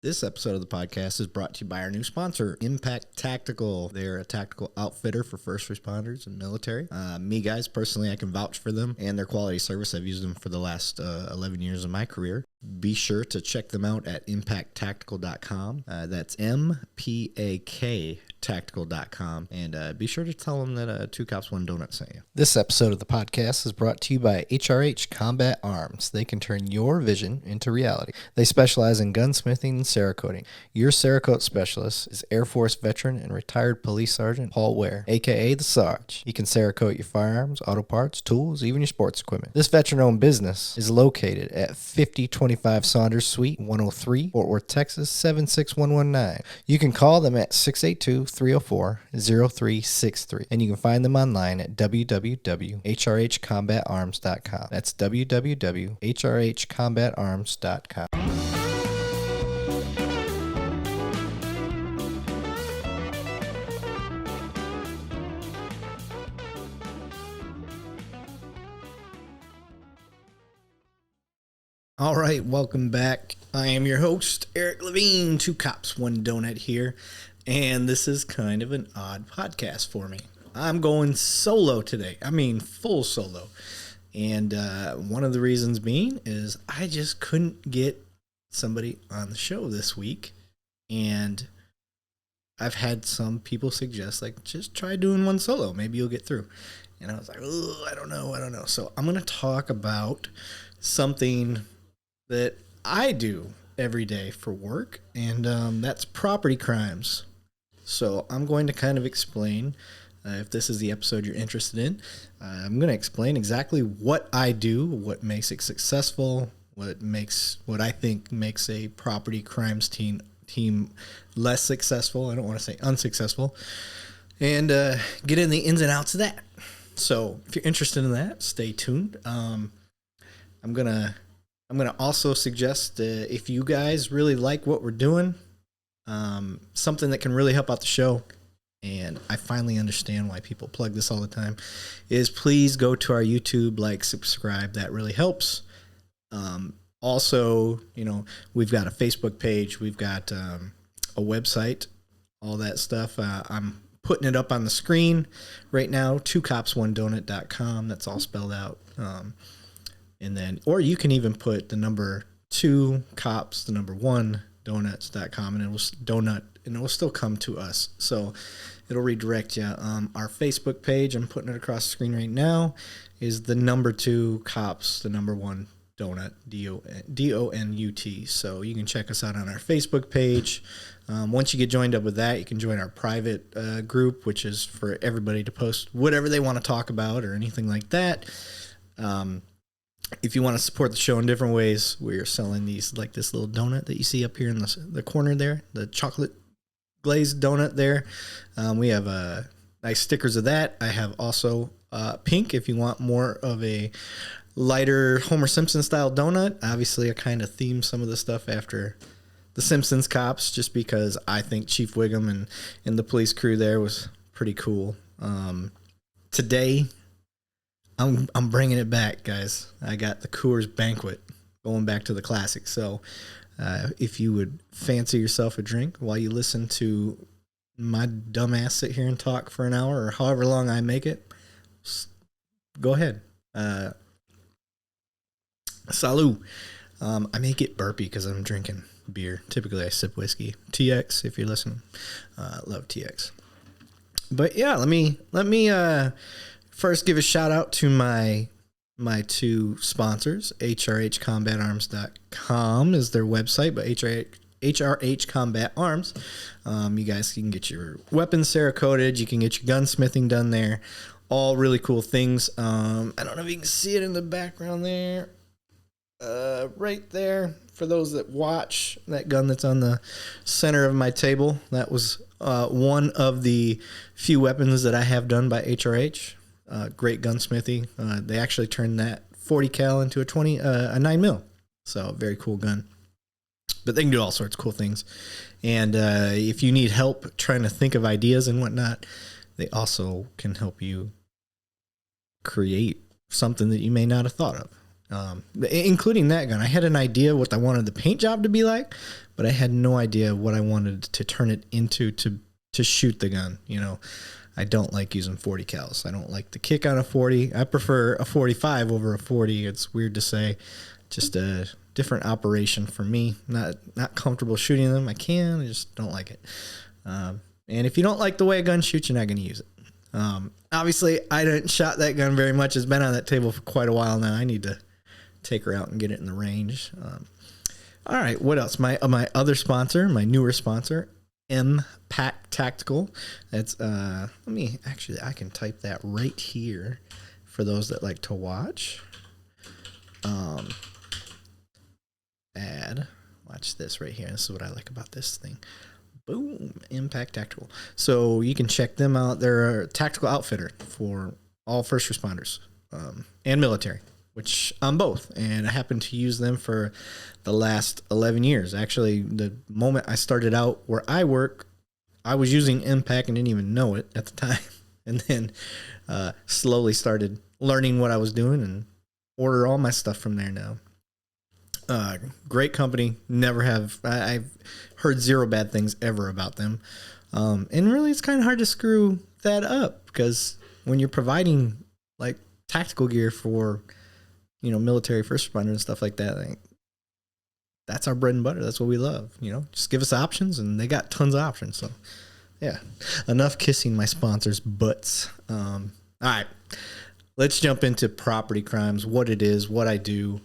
This episode of the podcast is brought to you by our new sponsor, Impact Tactical. They're a tactical outfitter for first responders and military. Me, guys, personally, I can vouch for them and their quality service. I've used them for the last 11 years of my career. Be sure to check them out at impacttactical.com. That's MPAK tactical.com. And be sure to tell them that Two Cops, One Donut sent you. This episode of the podcast is brought to you by HRH Combat Arms. They can turn your vision into reality. They specialize in gunsmithing and Cerakoting. Your Cerakote specialist is Air Force veteran and retired police sergeant Paul Ware, aka the Sarge. He can Cerakote your firearms, auto parts, tools, even your sports equipment. This veteran-owned business is located at 5025 Saunders Suite 103, Fort Worth, Texas 76119. You can call them at 682-304-0363, and you can find them online at www.hrhcombatarms.com. That's www.hrhcombatarms.com. All right, welcome back. I am your host, Erik Lavigne, Two Cops, One Donut here, and this is kind of an odd podcast for me. I'm going solo today. I mean, full solo. And one of the reasons being is I just couldn't get somebody on the show this week, and I've had some people suggest, like, just try doing one solo. Maybe you'll get through. And I was like, oh, I don't know. So I'm going to talk about something that I do every day for work, and that's property crimes. So I'm going to kind of explain, if this is the episode you're interested in, I'm going to explain exactly what I do, what makes it successful, what I think makes a property crimes team less successful. I don't want to say unsuccessful, and get in the ins and outs of that. So if you're interested in that, stay tuned. I'm gonna also suggest, if you guys really like what we're doing, something that can really help out the show, and I finally understand why people plug this all the time, is please go to our YouTube, like, subscribe. That really helps. Also, we've got a Facebook page. We've got a website, all that stuff. I'm putting it up on the screen right now, twocopsonedonut.com. That's all spelled out. And then, or you can even put the number 2 cops, the number 1 donuts.com, and it will still come to us. So it'll redirect you. Our Facebook page, I'm putting it across the screen right now, is the number 2 cops, the number 1 donut, DONUT. So you can check us out on our Facebook page. Once you get joined up with that, you can join our private group, which is for everybody to post whatever they want to talk about or anything like that. If you want to support the show in different ways, we're selling these, like this little donut that you see up here in the corner there, the chocolate glazed donut there. We have nice stickers of that. I have also pink if you want more of a lighter Homer Simpson style donut. Obviously, I kind of theme some of the stuff after the Simpsons cops, just because I think Chief Wiggum and the police crew there was pretty cool. Today, I'm bringing it back, guys. I got the Coors Banquet, going back to the classic. So if you would fancy yourself a drink while you listen to my dumbass sit here and talk for an hour or however long I make it, go ahead. Salud. I may get burpy because I'm drinking beer. Typically, I sip whiskey. TX, if you're listening. Love TX. But yeah, let me first give a shout out to my 2 sponsors. HRHCombatarms.com is their website, but HRH Combat Arms. You guys can get your weapons Cerakoted. You can get your gunsmithing done there. All really cool things. I don't know if you can see it in the background there. Right there, for those that watch, that gun that's on the center of my table, that was one of the few weapons that I have done by HRH. Great gunsmithy. They actually turned that 40 cal into a 9 mil. So very cool gun. But they can do all sorts of cool things. And if you need help trying to think of ideas and whatnot, they also can help you create something that you may not have thought of. Including that gun. I had an idea what I wanted the paint job to be like, but I had no idea what I wanted to turn it into to shoot the gun. I don't like using 40 cals. I don't like the kick on a 40. I prefer a 45 over a 40. It's weird to say, just a different operation for me. Not comfortable shooting them. I just don't like it. And if you don't like the way a gun shoots, you're not going to use it. Obviously, I didn't shot that gun very much. It's been on that table for quite a while now. I need to take her out and get it in the range. All right, what else? My other sponsor, my newer sponsor, Impact Tactical. That's I can type that right here for those that like to watch. Watch this right here. This is what I like about this thing. Boom, Impact Tactical. So you can check them out. They're a tactical outfitter for all first responders and military, which I'm both. And I happen to use them for the last 11 years. Actually, the moment I started out where I work, I was using Impact and didn't even know it at the time. And then slowly started learning what I was doing and order all my stuff from there now. Great company. I've heard zero bad things ever about them. And really, it's kind of hard to screw that up because when you're providing like tactical gear for, military first responder and stuff like that, that's our bread and butter. That's what we love. Just give us options, and they got tons of options. So, yeah, enough kissing my sponsors' butts. All right, let's jump into property crimes. What it is, what I do.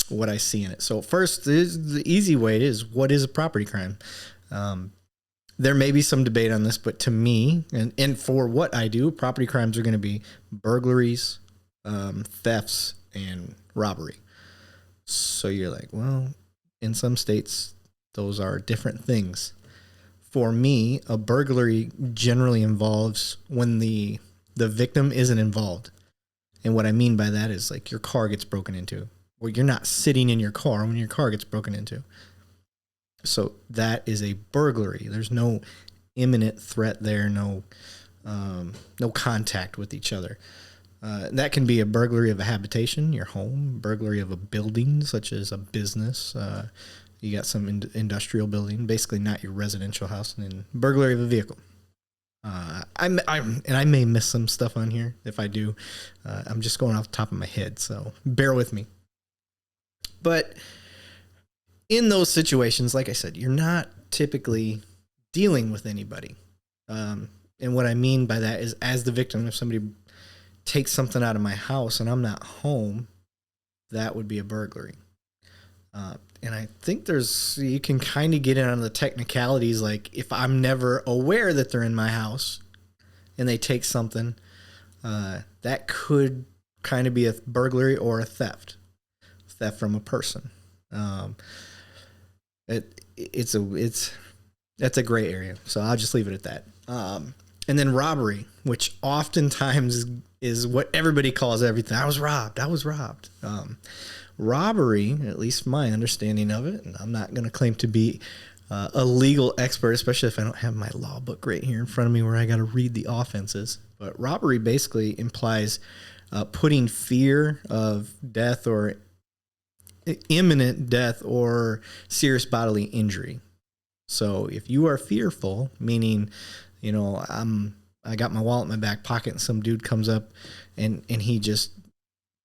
What I see in it. So first, the easy way is, what is a property crime? There may be some debate on this, but to me, and for what I do, property crimes are going to be burglaries, thefts, and robbery. So you're like, well, in some states, those are different things. For me, a burglary generally involves when the victim isn't involved. And what I mean by that is like your car gets broken into. Or you're not sitting in your car when your car gets broken into. So that is a burglary. There's no imminent threat there, no contact with each other. That can be a burglary of a habitation, your home, burglary of a building, such as a business. You got some industrial building, basically not your residential house, and then burglary of a vehicle. I may miss some stuff on here. If I do, I'm just going off the top of my head, so bear with me. But in those situations, like I said, you're not typically dealing with anybody. And what I mean by that is, as the victim, if somebody takes something out of my house and I'm not home, that would be a burglary. And I think you can kind of get in on the technicalities, like if I'm never aware that they're in my house and they take something, that could kind of be a burglary or a theft from a person. That's a gray area, so I'll just leave it at that. And then robbery, which oftentimes is what everybody calls everything. I was robbed. Robbery, at least my understanding of it, and I'm not going to claim to be a legal expert, especially if I don't have my law book right here in front of me where I got to read the offenses. But robbery basically implies putting fear of death or imminent death or serious bodily injury. So if you are fearful, meaning, I got my wallet in my back pocket and some dude comes up and he just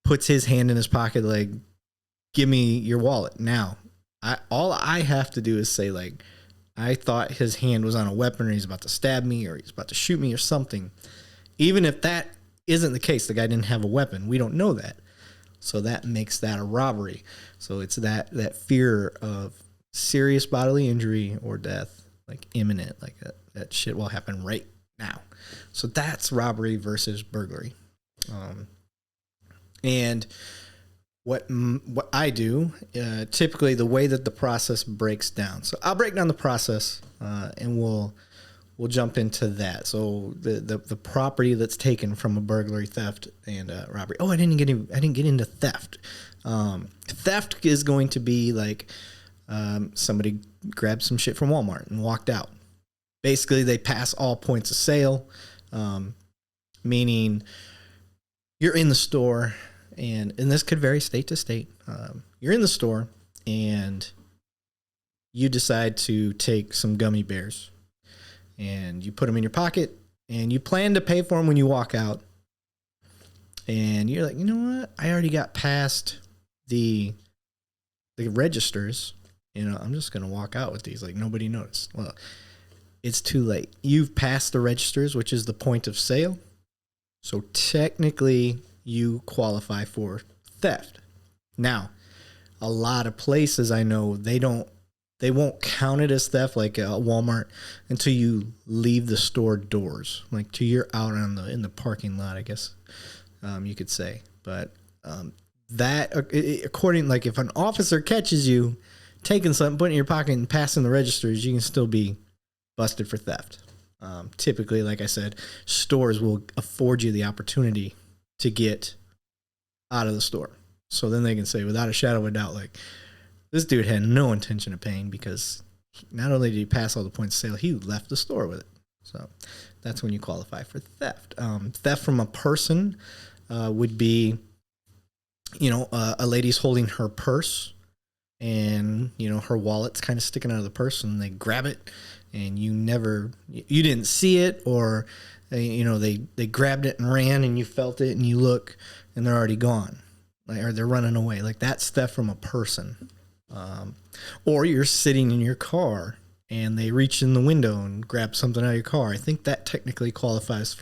puts his hand in his pocket, like, give me your wallet now. All I have to do is say, like, I thought his hand was on a weapon or he's about to stab me or he's about to shoot me or something. Even if that isn't the case, the guy didn't have a weapon. We don't know that. So that makes that a robbery. So it's that fear of serious bodily injury or death, like imminent, like that shit will happen right now. So that's robbery versus burglary. And what I do, typically the way that the process breaks down. So I'll break down the process, and we'll jump into that. So the property that's taken from a burglary, theft, and robbery. Oh, I didn't get into theft. Theft is going to be like somebody grabbed some shit from Walmart and walked out. Basically, they pass all points of sale, meaning you're in the store, and this could vary state to state. You're in the store, and you decide to take some gummy bears and you put them in your pocket and you plan to pay for them when you walk out. And you're like, you know what? I already got past the registers. I'm just going to walk out with these like nobody noticed. Well, it's too late. You've passed the registers, which is the point of sale. So technically you qualify for theft. Now, a lot of places I know, they won't count it as theft, like Walmart, until you leave the store doors, like till you're out in the parking lot, I guess you could say. But according, like if an officer catches you taking something, putting it in your pocket and passing the registers, you can still be busted for theft. Typically, like I said, stores will afford you the opportunity to get out of the store. So then they can say without a shadow of a doubt, like, this dude had no intention of paying because not only did he pass all the points of sale, he left the store with it. So that's when you qualify for theft. Theft from a person would be, a lady's holding her purse and, her wallet's kind of sticking out of the purse and they grab it and you didn't see it, or, they grabbed it and ran and you felt it and you look and they're already gone. Or they're running away. Like, that's theft from a person. Or you're sitting in your car and they reach in the window and grab something out of your car. I think that technically qualifies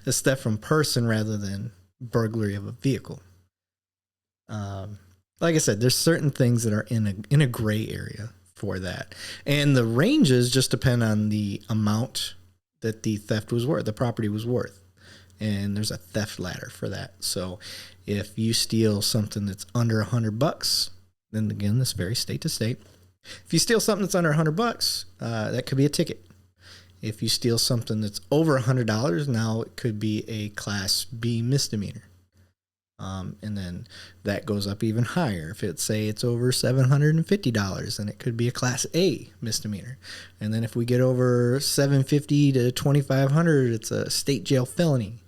as theft from person rather than burglary of a vehicle. Like I said, there's certain things that are in a gray area for that. And the ranges just depend on the amount that the theft was worth, the property was worth. And there's a theft ladder for that. So if you steal something that's under $100, then again, this varies state to state. If you steal something that's under $100, that could be a ticket. If you steal something that's over $100, now it could be a Class B misdemeanor. And then that goes up even higher. If it's over $750, then it could be a Class A misdemeanor. And then if we get over $750 to $2,500, it's a state jail felony.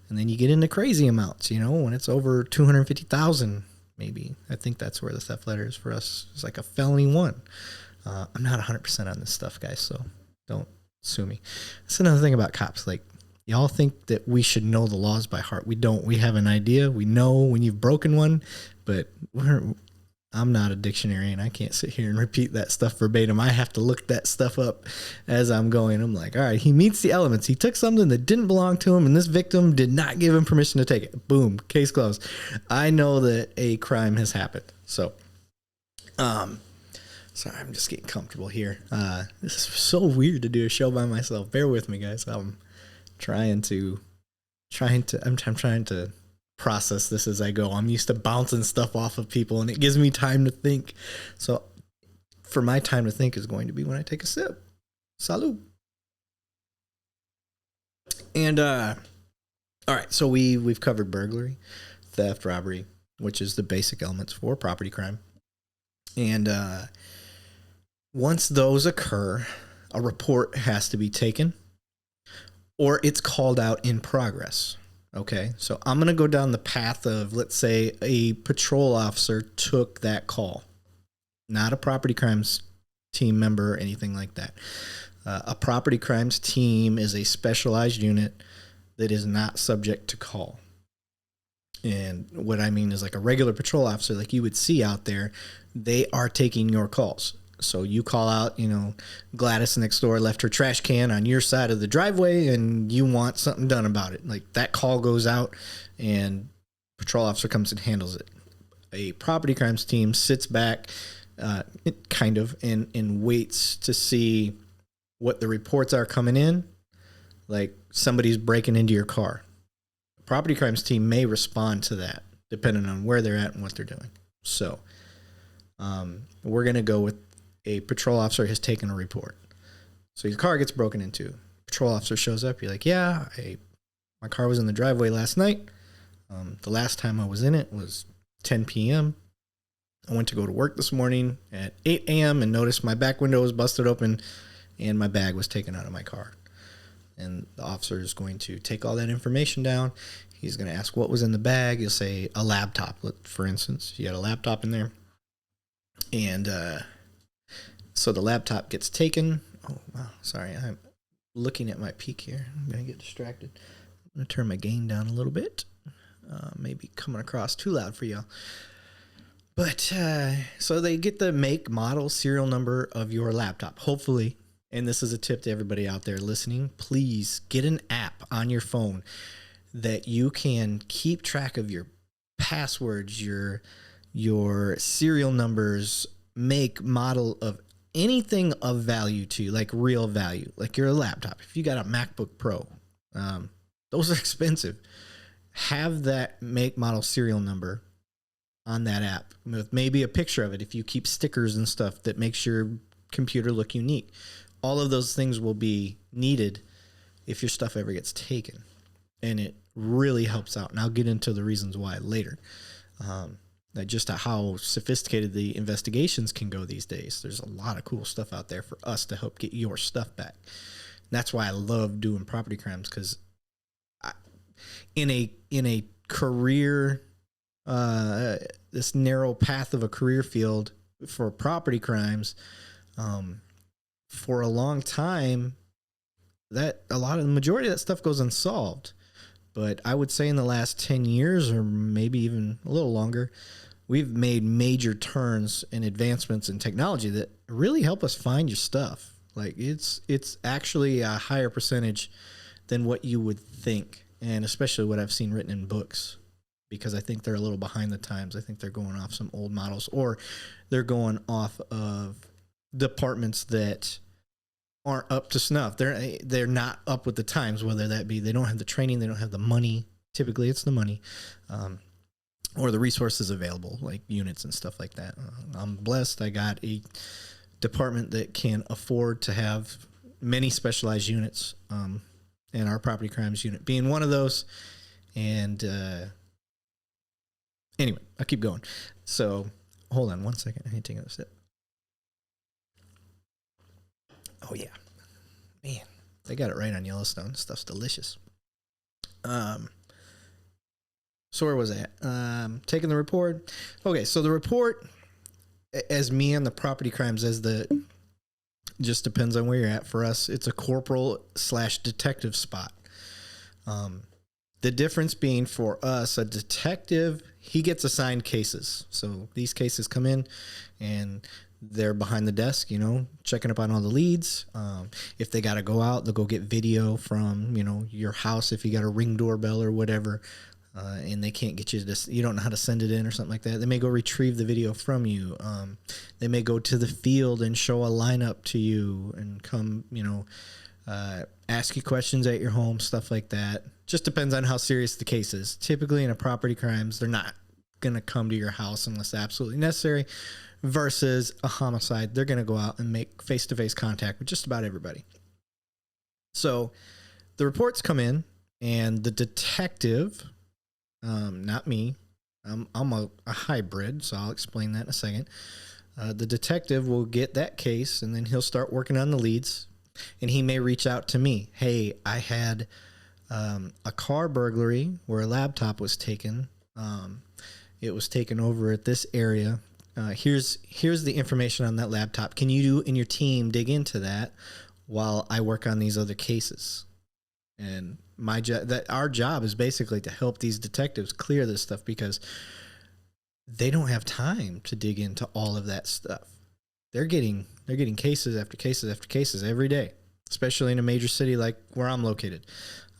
And then you get into crazy amounts, when it's over $250,000, maybe. I think that's where the theft letter is for us. It's like a felony 1. I'm not 100% on this stuff, guys, so don't sue me. That's another thing about cops. Like, y'all think that we should know the laws by heart. We don't. We have an idea. We know when you've broken one, but I'm not a dictionary and I can't sit here and repeat that stuff verbatim. I have to look that stuff up as I'm going. I'm like, all right, he meets the elements. He took something that didn't belong to him and this victim did not give him permission to take it. Boom, case closed. I know that a crime has happened. So, sorry, I'm just getting comfortable here. This is so weird to do a show by myself. Bear with me, guys. I'm trying to process this as I go. I'm used to bouncing stuff off of people and it gives me time to think. So for my time to think is going to be when I take a sip. Salud. And all right, so we've covered burglary, theft, robbery, which is the basic elements for property crime. And once those occur, a report has to be taken or it's called out in progress. Okay, so I'm going to go down the path of, let's say, a patrol officer took that call. Not a property crimes team member or anything like that. A property crimes team is a specialized unit that is not subject to call. And what I mean is like a regular patrol officer like you would see out there, they are taking your calls. So you call out, Gladys next door left her trash can on your side of the driveway and you want something done about it. Like that call goes out and patrol officer comes and handles it. A property crimes team sits back and waits to see what the reports are coming in. Like somebody's breaking into your car. The property crimes team may respond to that depending on where they're at and what they're doing. So we're going to go with a patrol officer has taken a report. So your car gets broken into. Patrol officer shows up. You're like, yeah, my car was in the driveway last night. The last time I was in it was 10 p.m. I went to go to work this morning at 8 a.m. and noticed my back window was busted open and my bag was taken out of my car. And the officer is going to take all that information down. He's going to ask what was in the bag. He'll say a laptop, for instance. You had a laptop in there. And So the laptop gets taken. Oh, wow. Sorry. I'm looking at my peak here. I'm going to get distracted. I'm going to turn my gain down a little bit. Maybe coming across too loud for y'all. But so they get the make, model, serial number of your laptop. Hopefully, and this is a tip to everybody out there listening, please get an app on your phone that you can keep track of your passwords, your serial numbers, make, model of anything of value to you, like real value, like your laptop. If you got a MacBook Pro, those are expensive. Have that make, model, serial number on that app with maybe a picture of it if you keep stickers and stuff that makes your computer look unique. All of those things will be needed if your stuff ever gets taken, and it really helps out. And I'll get into the reasons why later. Just how sophisticated the investigations can go these days. There's a lot of cool stuff out there for us to help get your stuff back. And that's why I love doing property crimes, because in a career, this narrow path of a career field for property crimes, for a long time, that the majority of that stuff goes unsolved. But I would say in the last 10 years, or maybe even a little longer, we've made major turns and advancements in technology that really help us find your stuff. Like it's actually a higher percentage than what you would think, and especially what I've seen written in books, because I think they're a little behind the times. I think they're going off some old models, or they're going off of departments that aren't up to snuff. They're not up with the times, whether that be they don't have the training, they don't have the money. Typically it's the money, or the resources available, like units and stuff like that. I'm blessed. I got a department that can afford to have many specialized units, and our property crimes unit being one of those. And anyway, I'll keep going. So hold on one second. I need to take another sip. Oh yeah, man, they got it right on Yellowstone. Stuff's delicious. So where was I at? Taking the report. Okay, so the report, as me on the property crimes, just depends on where you're at. For us, it's a corporal/detective spot. The difference being for us, a detective, he gets assigned cases. So these cases come in and they're behind the desk, checking up on all the leads. If they got to go out, they'll go get video from, your house if you got a Ring doorbell or whatever, and they can't get you don't know how to send it in or something like that. They may go retrieve the video from you. They may go to the field and show a lineup to you and come, ask you questions at your home, stuff like that. Just depends on how serious the case is. Typically in a property crimes, they're not going to come to your house unless absolutely necessary. Versus a homicide, they're going to go out and make face-to-face contact with just about everybody. So the reports come in, and the detective, not me, I'm a hybrid, so I'll explain that in a second. The detective will get that case, and then he'll start working on the leads, and he may reach out to me. Hey, I had a car burglary where a laptop was taken. It was taken over at this area. Here's the information on that laptop. Can you and your team dig into that while I work on these other cases? And our job is basically to help these detectives clear this stuff, because they don't have time to dig into all of that stuff. They're getting cases after cases after cases every day, especially in a major city like where I'm located.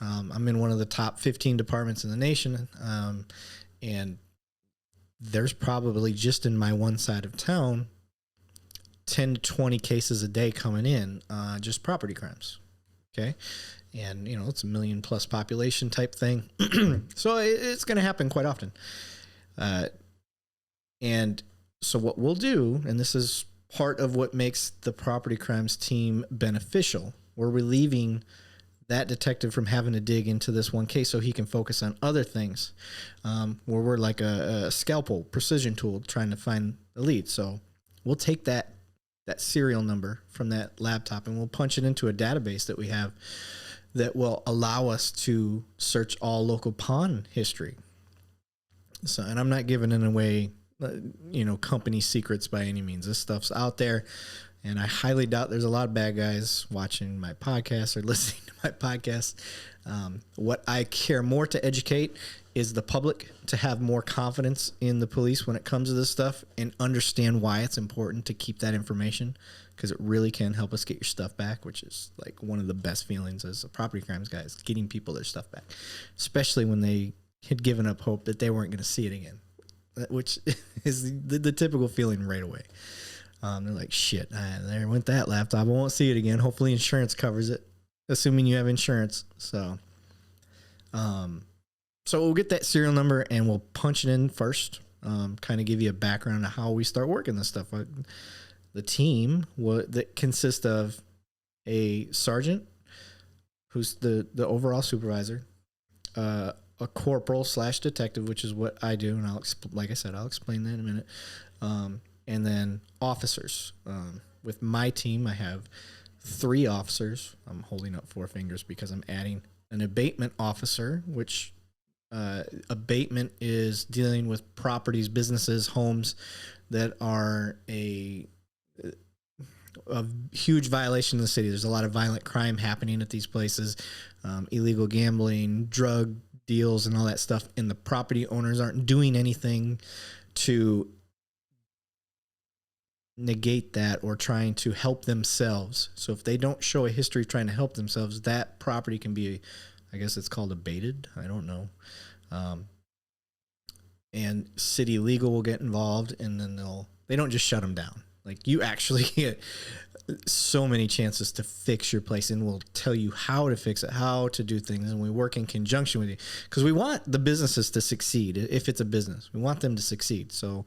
I'm in one of the top 15 departments in the nation, and there's probably just in my one side of town 10 to 20 cases a day coming in, just property crimes. Okay. And it's a 1 million+ population type thing. So it's going to happen quite often. And so what we'll do, and this is part of what makes the property crimes team beneficial, we're relieving that detective from having to dig into this one case so he can focus on other things, where we're like a scalpel precision tool trying to find the lead. So we'll take that serial number from that laptop and we'll punch it into a database that we have that will allow us to search all local pawn history. So, and I'm not giving it away, company secrets by any means. This stuff's out there. And I highly doubt there's a lot of bad guys watching my podcast or listening to my podcast. What I care more to educate is the public to have more confidence in the police when it comes to this stuff and understand why it's important to keep that information, because it really can help us get your stuff back, which is like one of the best feelings as a property crimes guy, is getting people their stuff back, especially when they had given up hope that they weren't going to see it again, which is the typical feeling right away. They're like, shit, there went that laptop. I won't see it again. Hopefully insurance covers it, assuming you have insurance. So we'll get that serial number and we'll punch it in first, kind of give you a background on how we start working this stuff. The team that consists of a sergeant, who's the overall supervisor, a corporal / detective, which is what I do. And I'll explain that in a minute. And then officers. With my team, I have 3 officers. I'm holding up 4 fingers because I'm adding an abatement officer, which abatement is dealing with properties, businesses, homes that are a huge violation in the city. There's a lot of violent crime happening at these places, illegal gambling, drug deals, and all that stuff. And the property owners aren't doing anything to negate that or trying to help themselves. So if they don't show a history of trying to help themselves, that property can be, I guess it's called abated. I don't know. And city legal will get involved, and then they don't just shut them down. Like, you actually get so many chances to fix your place, and we'll tell you how to fix it, how to do things. And we work in conjunction with you because we want the businesses to succeed. If it's a business, we want them to succeed. So,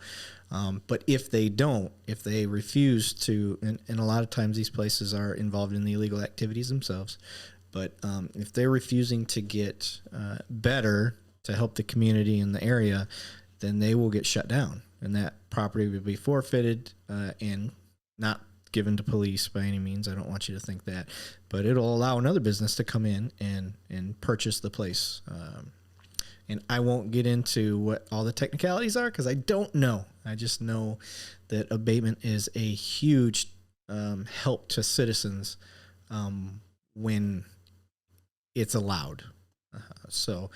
but if they don't, if they refuse to, and a lot of times these places are involved in the illegal activities themselves, but if they're refusing to get better to help the community in the area, then they will get shut down, and that property will be forfeited and not given to police by any means. I don't want you to think that, but it'll allow another business to come in and purchase the place. And I won't get into what all the technicalities are because I don't know. I just know that abatement is a huge help to citizens when it's allowed. So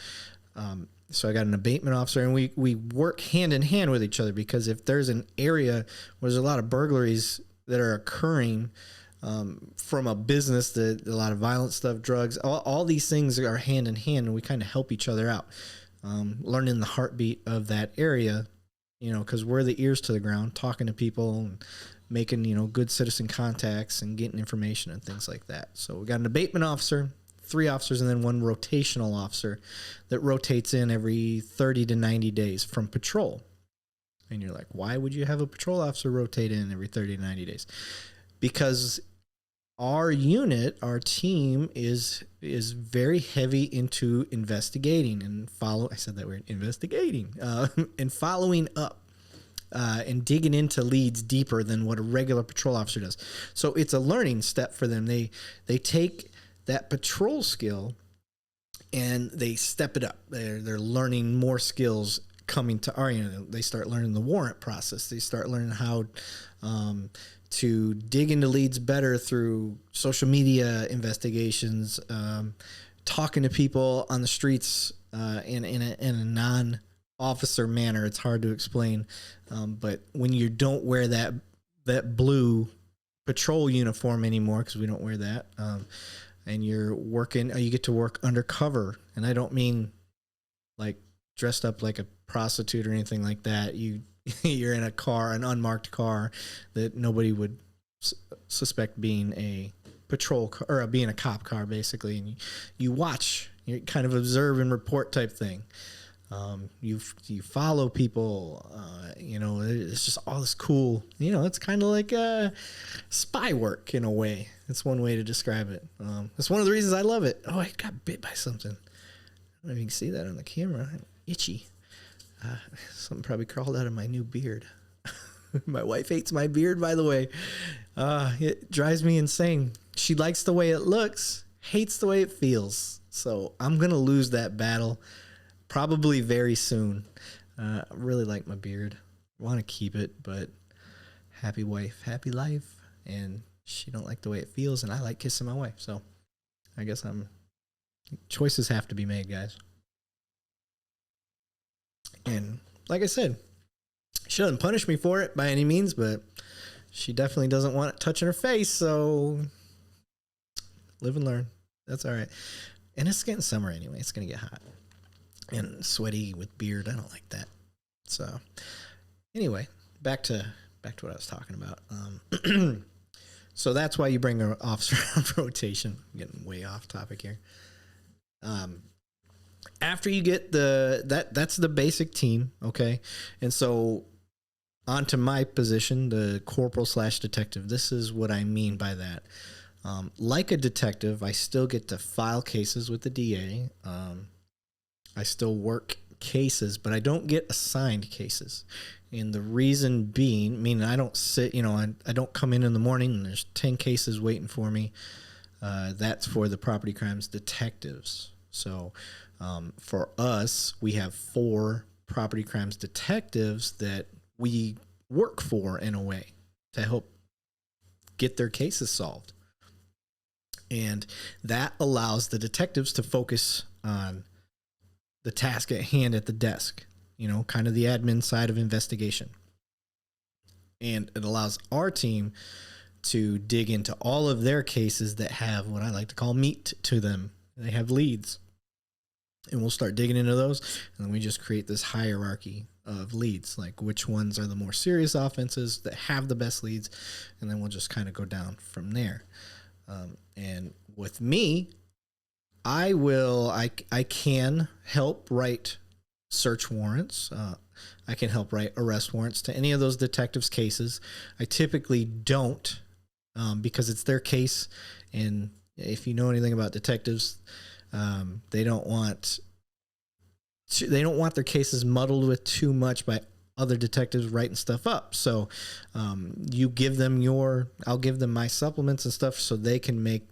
I got an abatement officer, and we work hand in hand with each other, because if there's an area where there's a lot of burglaries that are occurring from a business, that a lot of violent stuff, drugs, all these things are hand in hand, and we kind of help each other out, learning the heartbeat of that area, because we're the ears to the ground, talking to people and making, good citizen contacts and getting information and things like that. So we got an abatement officer, 3 officers, and then 1 rotational officer that rotates in every 30 to 90 days from patrol. And you're like, why would you have a patrol officer rotate in every 30 to 90 days? Because our unit, our team is very heavy into investigating and investigating, and following up. And digging into leads deeper than what a regular patrol officer does. So it's a learning step for them. They take that patrol skill and they step it up. They're learning more skills coming to our unit. They start learning the warrant process. They start learning how to dig into leads better through social media investigations, talking to people on the streets in a non-officer manner. It's hard to explain, but when you don't wear that blue patrol uniform anymore, because we don't wear that, and you're working, you get to work undercover. And I don't mean like dressed up like a prostitute or anything like that. You're in a car, an unmarked car that nobody would suspect being a patrol car, or being a cop car, basically. And you watch, you kind of observe and report type thing. You follow people, it's just all this cool, it's kind of like spy work in a way. That's one way to describe it. That's one of the reasons I love it. Oh, I got bit by something. I don't know if you can see that on the camera. I'm itchy. Something probably crawled out of my new beard. My wife hates my beard, by the way. It drives me insane. She likes the way it looks, hates the way it feels. So I'm going to lose that battle probably very soon. I really like my beard. I want to keep it, but happy wife, happy life. and she don't like the way it feels, and I like kissing my wife. So I guess choices have to be made, guys. And like I said, she doesn't punish me for it by any means, but she definitely doesn't want it touching her face. So live and learn. That's all right. And it's getting summer anyway. It's going to get hot and sweaty with beard. I don't like that. So anyway, back to what I was talking about. So that's why you bring an officer on rotation. I'm getting way off topic here. After you get that's the basic team. Okay. And so onto my position, the corporal/detective. This is what I mean by that. Like a detective, I still get to file cases with the DA. I still work cases, but I don't get assigned cases. And the reason being, meaning I don't sit, I don't come in the morning and there's 10 cases waiting for me. That's for the property crimes detectives. So for us, we have 4 property crimes detectives that we work for in a way to help get their cases solved. And that allows the detectives to focus on the task at hand at the desk, kind of the admin side of investigation. And it allows our team to dig into all of their cases that have what I like to call meat to them. They have leads. And we'll start digging into those. And then we just create this hierarchy of leads, like which ones are the more serious offenses that have the best leads. And then we'll just kind of go down from there. And with me, I can help write search warrants. I can help write arrest warrants to any of those detectives' cases. I typically don't, because it's their case. And if you know anything about detectives, they don't want their cases muddled with too much by other detectives writing stuff up. So you give them I'll give them my supplements and stuff so they can make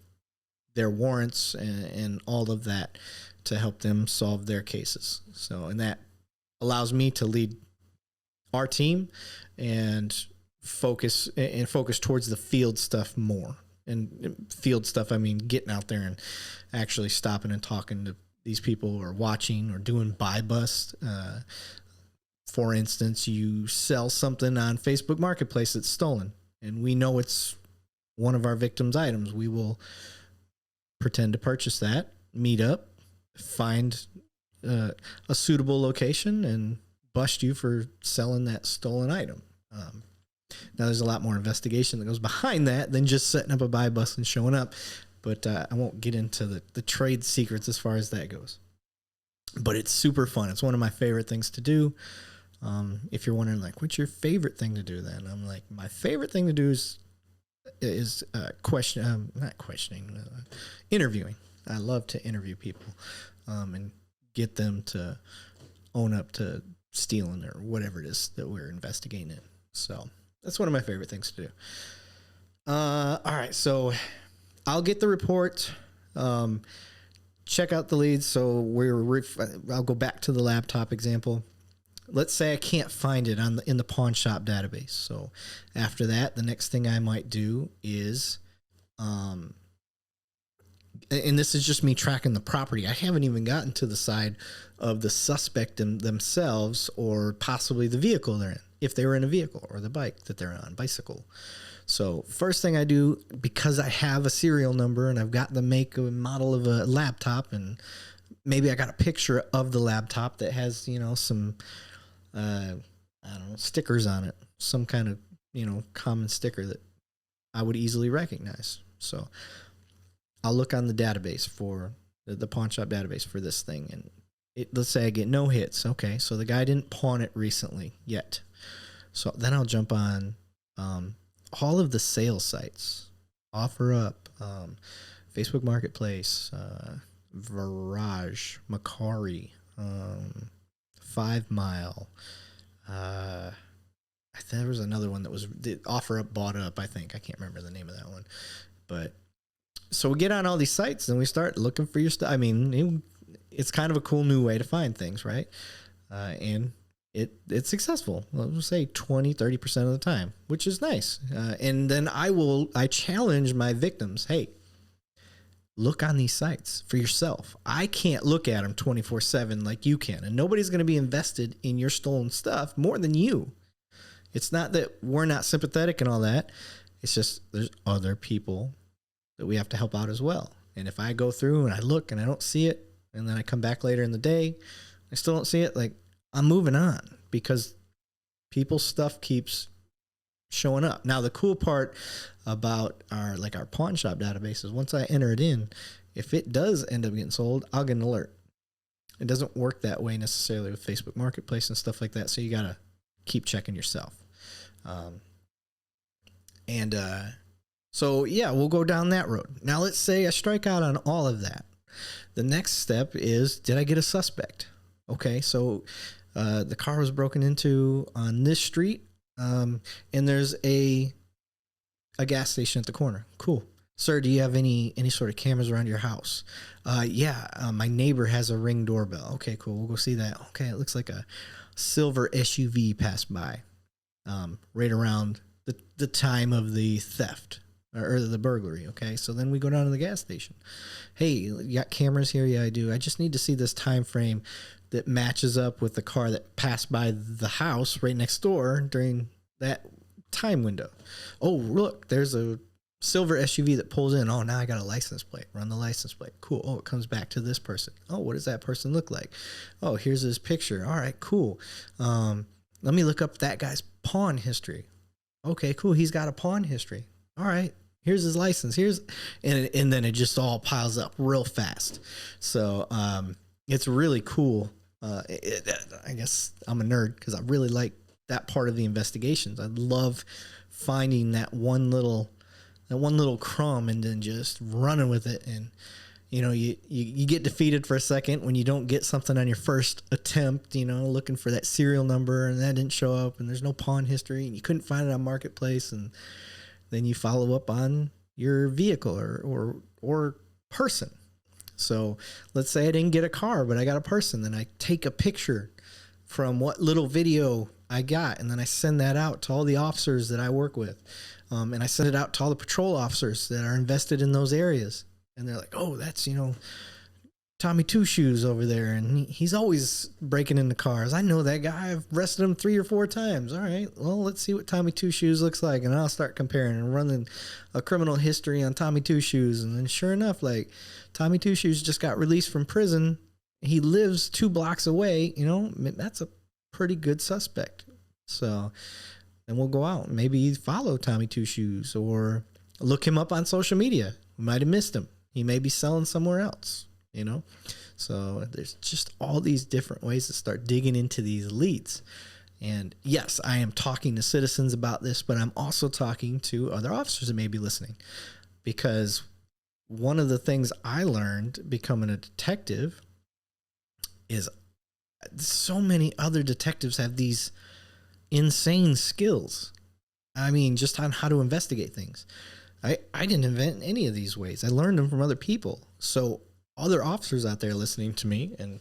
their warrants and all of that to help them solve their cases. So, and that allows me to lead our team and focus towards the field stuff more. And field stuff, I mean, getting out there and actually stopping and talking to these people or watching or doing buy bust. For instance, you sell something on Facebook Marketplace that's stolen, and we know it's one of our victims' items. We will pretend to purchase that, meet up, find a suitable location, and bust you for selling that stolen item. Now, there's a lot more investigation that goes behind that than just setting up a buy bust and showing up. But I won't get into the trade secrets as far as that goes. But it's super fun. It's one of my favorite things to do. If you're wondering, like, what's your favorite thing to do then? I'm like, my favorite thing to do is interviewing. I love to interview people and get them to own up to stealing or whatever it is that we're investigating in. So that's one of my favorite things to do. All right, so I'll get the report, check out the leads. So I'll go back to the laptop example. Let's say I can't find it in the pawn shop database. So after that, the next thing I might do is, and this is just me tracking the property. I haven't even gotten to the side of the suspect themselves or possibly the vehicle they're in, if they were in a vehicle, or the bike that they're on, bicycle. So first thing I do, because I have a serial number and I've got the make and model of a laptop, and maybe I got a picture of the laptop that has, some, I don't know, stickers on it, some kind of, common sticker that I would easily recognize. So I'll look on the database for the pawn shop database for this thing. And let's say I get no hits. Okay. So the guy didn't pawn it recently yet. So then I'll jump on, all of the sales sites, OfferUp, Facebook Marketplace, Virage, Macari, 5 Mile. I think there was another one that was OfferUp bought up. I can't remember the name of that one, but so we get on all these sites and we start looking for your stuff. I mean, it's kind of a cool new way to find things, right? And it's successful. Let's say 20-30% of the time, which is nice. And then I challenge my victims. Hey, look on these sites for yourself. I can't look at them 24/7 like you can, and nobody's going to be invested in your stolen stuff more than you. It's not that we're not sympathetic and all that. It's just there's other people that we have to help out as well. And if I go through and I look and I don't see it, and then I come back later in the day, I still don't see it, like, I'm moving on, because people's stuff keeps showing up. Now, the cool part about our pawn shop database is once I enter it in, if it does end up getting sold, I'll get an alert. It doesn't work that way necessarily with Facebook Marketplace and stuff like that. So you got to keep checking yourself. So yeah, we'll go down that road. Now, let's say I strike out on all of that. The next step is, did I get a suspect? Okay, so the car was broken into on this street, and there's a gas station at the corner. Cool. Sir, do you have any sort of cameras around your house? My neighbor has a Ring doorbell. Okay, cool. We'll go see that. Okay, it looks like a silver SUV passed by right around the time of the theft or the burglary. Okay, so then we go down to the gas station. Hey, you got cameras here? Yeah, I do. I just need to see this time frame that matches up with the car that passed by the house right next door during that time window. Oh, look, there's a silver SUV that pulls in. Oh, now I got a license plate. Run the license plate. Cool. Oh, it comes back to this person. Oh, what does that person look like? Oh, here's his picture. All right, cool. Let me look up that guy's pawn history. Okay, cool. He's got a pawn history. All right. Here's his license. And then it just all piles up real fast. So it's really cool. I guess I'm a nerd because I really like that part of the investigations. I love finding that one little crumb and then just running with it. And you get defeated for a second when you don't get something on your first attempt, looking for that serial number and that didn't show up and there's no pawn history and you couldn't find it on Marketplace, and then you follow up on your vehicle or person. So let's say I didn't get a car, but I got a person. Then I take a picture from what little video I got, and then I send that out to all the officers that I work with. And I send it out to all the patrol officers that are invested in those areas. And they're like, oh, that's, Tommy Two Shoes over there, and he's always breaking into cars. I know that guy. I've arrested him 3 or 4 times. All right, well, let's see what Tommy Two Shoes looks like, and I'll start comparing and running a criminal history on Tommy Two Shoes. And then sure enough, like, Tommy Two Shoes just got released from prison. He lives 2 blocks away. That's a pretty good suspect. So then we'll go out and maybe follow Tommy Two Shoes or look him up on social media. We might have missed him. He may be selling somewhere else. So there's just all these different ways to start digging into these leads. And yes, I am talking to citizens about this, but I'm also talking to other officers that may be listening, because one of the things I learned becoming a detective is so many other detectives have these insane skills. I mean, just on how to investigate things. I didn't invent any of these ways. I learned them from other people. So other officers out there listening to me, and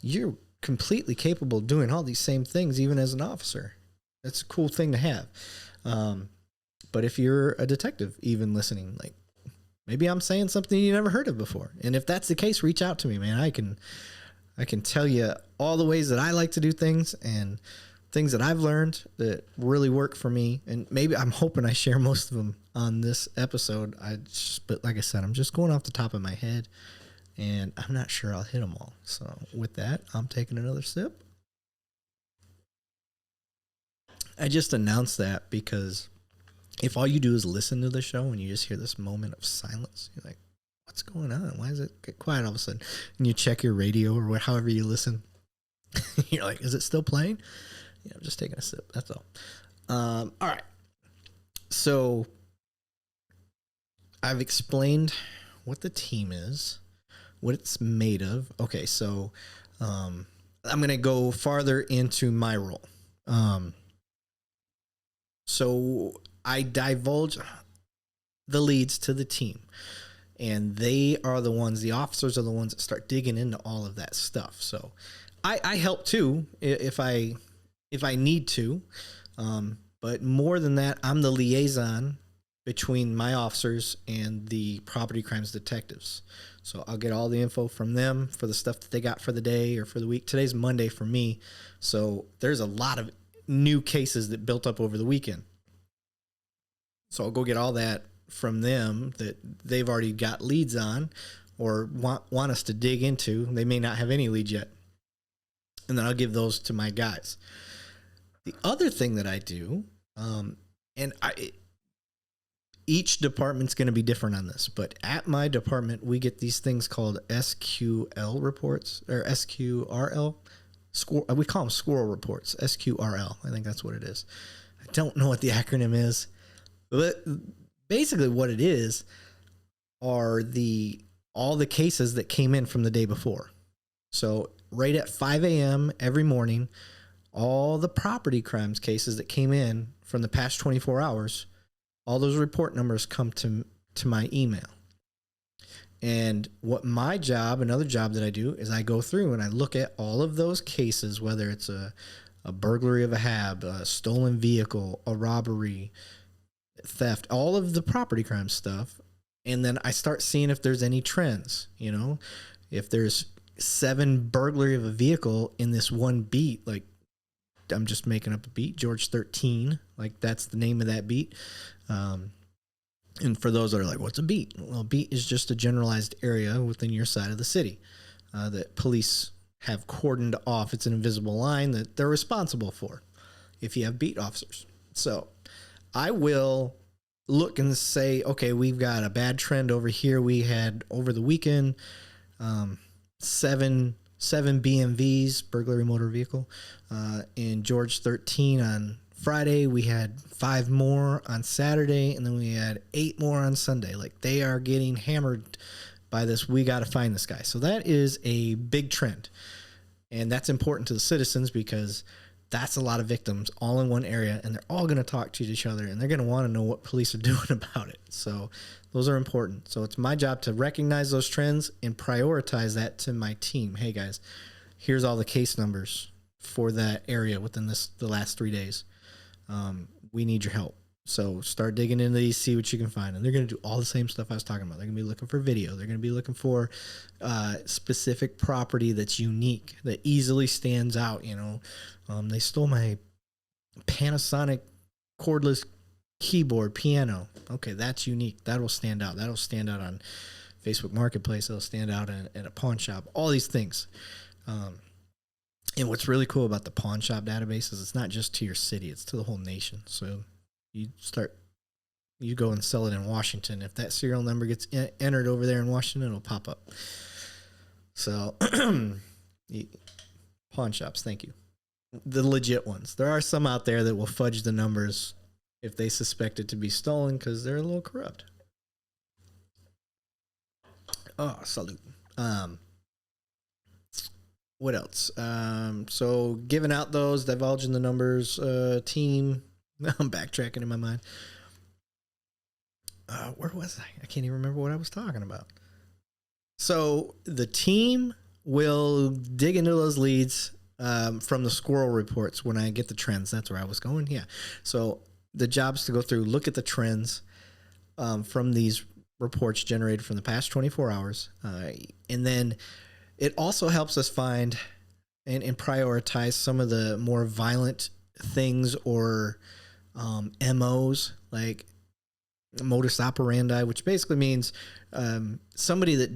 you're completely capable of doing all these same things even as an officer. That's a cool thing to have. But if you're a detective even listening, like, maybe I'm saying something you never heard of before. And if that's the case, reach out to me, man. I can tell you all the ways that I like to do things and things that I've learned that really work for me. And maybe I'm hoping I share most of them on this episode. But like I said, I'm just going off the top of my head, and I'm not sure I'll hit them all. So with that, I'm taking another sip. I just announced that because if all you do is listen to the show and you just hear this moment of silence, you're like, what's going on? Why does it get quiet all of a sudden? And you check your radio or however you listen. You're like, is it still playing? Yeah, I'm just taking a sip. That's all. All right. So I've explained what the team is, what it's made of. Okay, so I'm going to go farther into my role. So I divulge the leads to the team, and they are the officers are the ones that start digging into all of that stuff. So I help too if I if I need to. But more than that, I'm the liaison between my officers and the property crimes detectives. So I'll get all the info from them for the stuff that they got for the day or for the week. Today's Monday for me, so there's a lot of new cases that built up over the weekend. So I'll go get all that from them that they've already got leads on or want us to dig into. They may not have any leads yet. And then I'll give those to my guys. The other thing that I do, each department's going to be different on this, but at my department, we get these things called SQL reports or SQRL. We call them Sql Reports, SQRL. I think that's what it is. I don't know what the acronym is, but basically what it is are all the cases that came in from the day before. So right at 5 a.m. every morning, all the property crimes cases that came in from the past 24 hours, all those report numbers come to my email. And what my job, another job that I do, is I go through and I look at all of those cases, whether it's a burglary of a hab, a stolen vehicle, a robbery, theft, all of the property crime stuff. And then I start seeing if there's any trends, if there's 7 burglary of a vehicle in this one beat, like I'm just making up a beat, George 13, like that's the name of that beat. And for those that are like, what's a beat? Well, a beat is just a generalized area within your side of the city that police have cordoned off. It's an invisible line that they're responsible for if you have beat officers. So I will look and say, okay, we've got a bad trend over here. We had over the weekend, 7 BMVs, burglary motor vehicle, in George 13 on Friday. We had 5 more on Saturday, and then we had 8 more on Sunday. Like, they are getting hammered by this. We got to find this guy. So that is a big trend, and that's important to the citizens because that's a lot of victims all in one area, and they're all going to talk to each other, and they're going to want to know what police are doing about it. So those are important. So it's my job to recognize those trends and prioritize that to my team. Hey guys, here's all the case numbers for that area within the last 3 days. We need your help. So start digging into these, see what you can find. And they're going to do all the same stuff I was talking about. They're going to be looking for video. They're going to be looking for specific property that's unique, that easily stands out. They stole my Panasonic cordless keyboard piano. Okay, that's unique. That'll stand out. That'll stand out on Facebook Marketplace. It'll stand out at a pawn shop. All these things. And what's really cool about the pawn shop database is it's not just to your city, it's to the whole nation. So you go and sell it in Washington. If that serial number gets entered over there in Washington, it'll pop up. So pawn shops, thank you. The legit ones. There are some out there that will fudge the numbers if they suspect it to be stolen because they're a little corrupt. Oh, salute. What else? So giving out those, divulging the numbers, team. I'm backtracking in my mind. Where was I? I can't even remember what I was talking about. So the team will dig into those leads from the Sql Reports when I get the trends. That's where I was going. Yeah. So the job's to go through, look at the trends from these reports generated from the past 24 hours. And then it also helps us find and prioritize some of the more violent things or MOs, like modus operandi, which basically means somebody that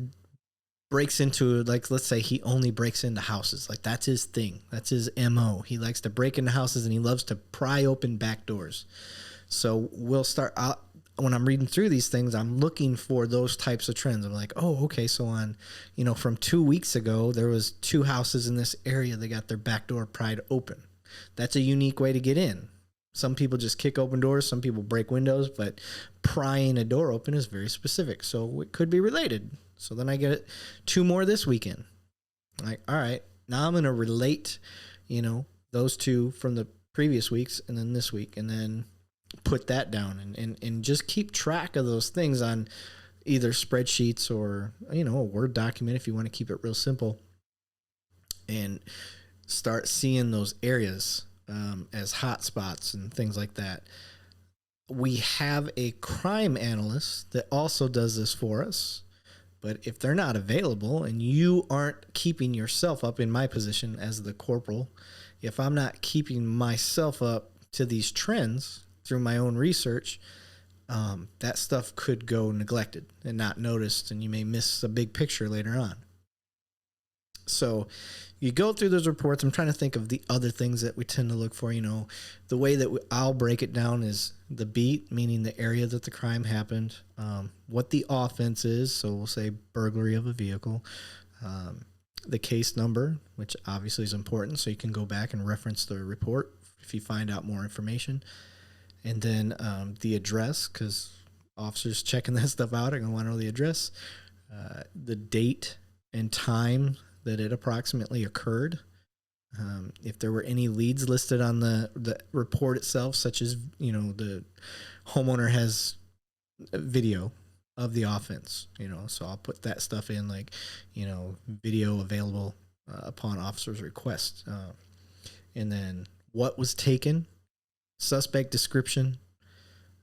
breaks into, like, let's say he only breaks into houses. Like, that's his thing. That's his MO. He likes to break into houses and he loves to pry open back doors. So we'll start out. When I'm reading through these things, I'm looking for those types of trends. I'm like, oh, okay. So on, from 2 weeks ago, there was 2 houses in this area that got their back door pried open. That's a unique way to get in. Some people just kick open doors. Some people break windows, but prying a door open is very specific. So it could be related. So then I get 2 more this weekend. I'm like, all right, now I'm going to relate, those 2 from the previous weeks and then this week, and then put that down and just keep track of those things on either spreadsheets or, a Word document if you want to keep it real simple, and start seeing those areas as hotspots and things like that. We have a crime analyst that also does this for us. But if they're not available and you aren't keeping yourself up, in my position as the corporal, if I'm not keeping myself up to these trends through my own research, that stuff could go neglected and not noticed, and you may miss a big picture later on. So you go through those reports. I'm trying to think of the other things that we tend to look for. The way that I'll break it down is the beat, meaning the area that the crime happened, what the offense is. So we'll say burglary of a vehicle, the case number, which obviously is important. So you can go back and reference the report if you find out more information. And then the address, because officers checking that stuff out are going to want to know the address, the date and time that it approximately occurred. If there were any leads listed on the report itself, such as, the homeowner has a video of the offense, so I'll put that stuff in, like, video available upon officer's request. And then what was taken, suspect description,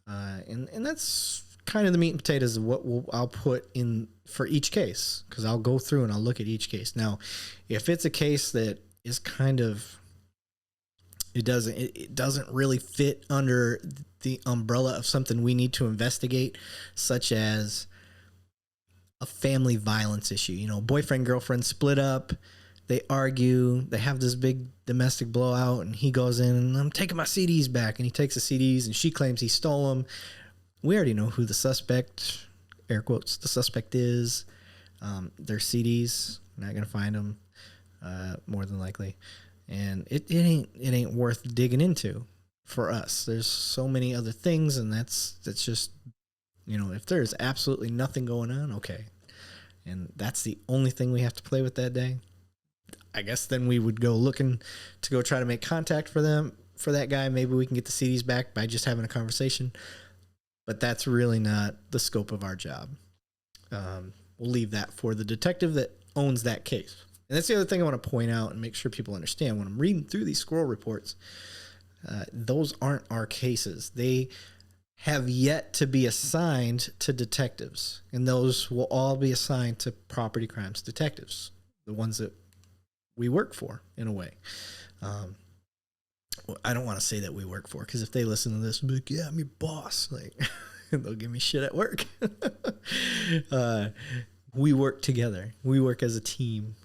and that's kind of the meat and potatoes of what I'll put in for each case, because I'll go through and I'll look at each case. Now, if it's a case that is kind of, it doesn't really fit under the umbrella of something we need to investigate, such as a family violence issue, boyfriend, girlfriend split up, they argue, they have this big domestic blowout, and he goes in and I'm taking my CDs back, and he takes the CDs and she claims he stole them. We already know who the suspect, air quotes, the suspect is. Their CDs, we're not going to find them, more than likely. And it ain't worth digging into for us. There's so many other things, and that's just, if there's absolutely nothing going on, okay. And that's the only thing we have to play with that day. I guess then we would go looking to go try to make contact for that guy. Maybe we can get the CDs back by just having a conversation. But that's really not the scope of our job. We'll leave that for the detective that owns that case. And that's the other thing I want to point out and make sure people understand. When I'm reading through these Sql reports, those aren't our cases. They have yet to be assigned to detectives. And those will all be assigned to property crimes detectives, the ones that we work for, in a way. I don't want to say that we work for, because if they listen to this, they'll be like, yeah, I'm your boss. Like, they'll give me shit at work. We work together. We work as a team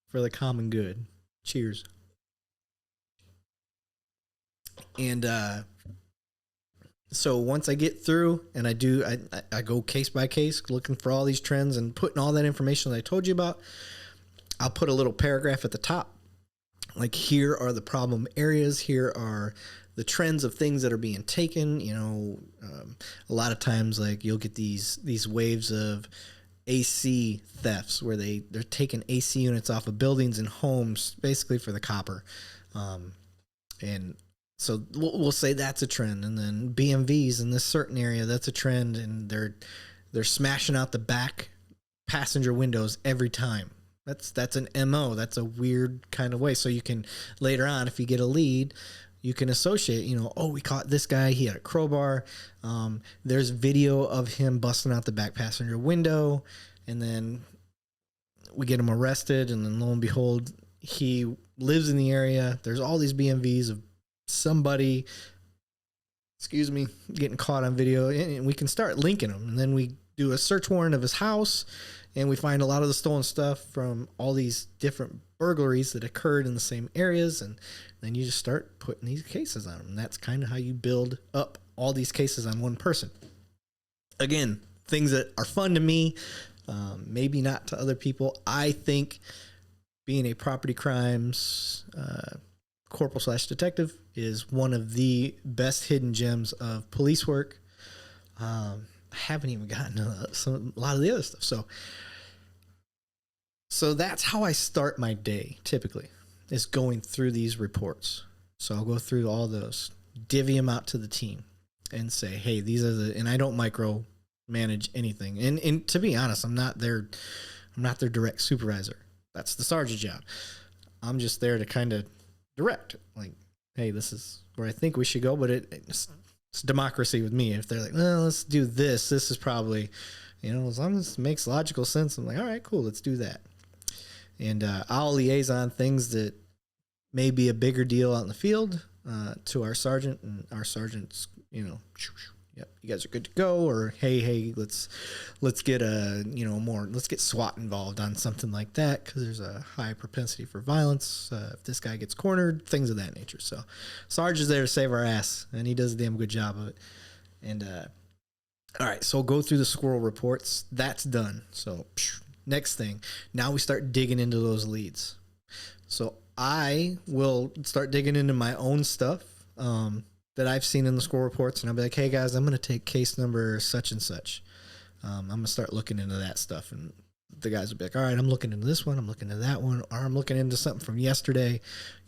for the common good. Cheers. And so once I get through and I go case by case, looking for all these trends and putting all that information that I told you about, I'll put a little paragraph at the top. Like, here are the problem areas. Here are the trends of things that are being taken. A lot of times, like, you'll get these waves of AC thefts where they're taking AC units off of buildings and homes, basically for the copper. And so we'll say that's a trend. And then BMVs in this certain area, that's a trend. And they're smashing out the back passenger windows every time. That's an MO. That's a weird kind of way. So you can, later on, if you get a lead, you can associate, we caught this guy. He had a crowbar. There's video of him busting out the back passenger window. And then we get him arrested. And then lo and behold, he lives in the area. There's all these BMVs of somebody, getting caught on video. And we can start linking them. And then we do a search warrant of his house. And we find a lot of the stolen stuff from all these different burglaries that occurred in the same areas. And then you just start putting these cases on them. And that's kind of how you build up all these cases on one person. Again, things that are fun to me, maybe not to other people. I think being a property crimes corporal/detective is one of the best hidden gems of police work. I haven't even gotten to a lot of the other stuff. So that's how I start my day, typically, is going through these reports. So I'll go through all those, divvy them out to the team and say, hey, these are and I don't micromanage anything. And to be honest, I'm not their direct supervisor. That's the sergeant's job. I'm just there to kind of direct, like, hey, this is where I think we should go. But it's democracy with me. If they're like, well, let's do this. This is probably, as long as it makes logical sense, I'm like, all right, cool, let's do that. And I'll liaison things that may be a bigger deal out in the field to our sergeant, and our sergeant's, yep, you guys are good to go. Or hey, let's get let's get SWAT involved on something like that, because there's a high propensity for violence if this guy gets cornered, things of that nature. So Sarge is there to save our ass, and he does a damn good job of it. And all right, so go through the Sql Reports. That's done. So next thing, now we start digging into those leads. So I will start digging into my own stuff that I've seen in the Sql Reports, and I'll be like, hey guys, I'm going to take case number such and such. I'm going to start looking into that stuff, and the guys will be like, all right, I'm looking into this one, I'm looking into that one, or I'm looking into something from yesterday.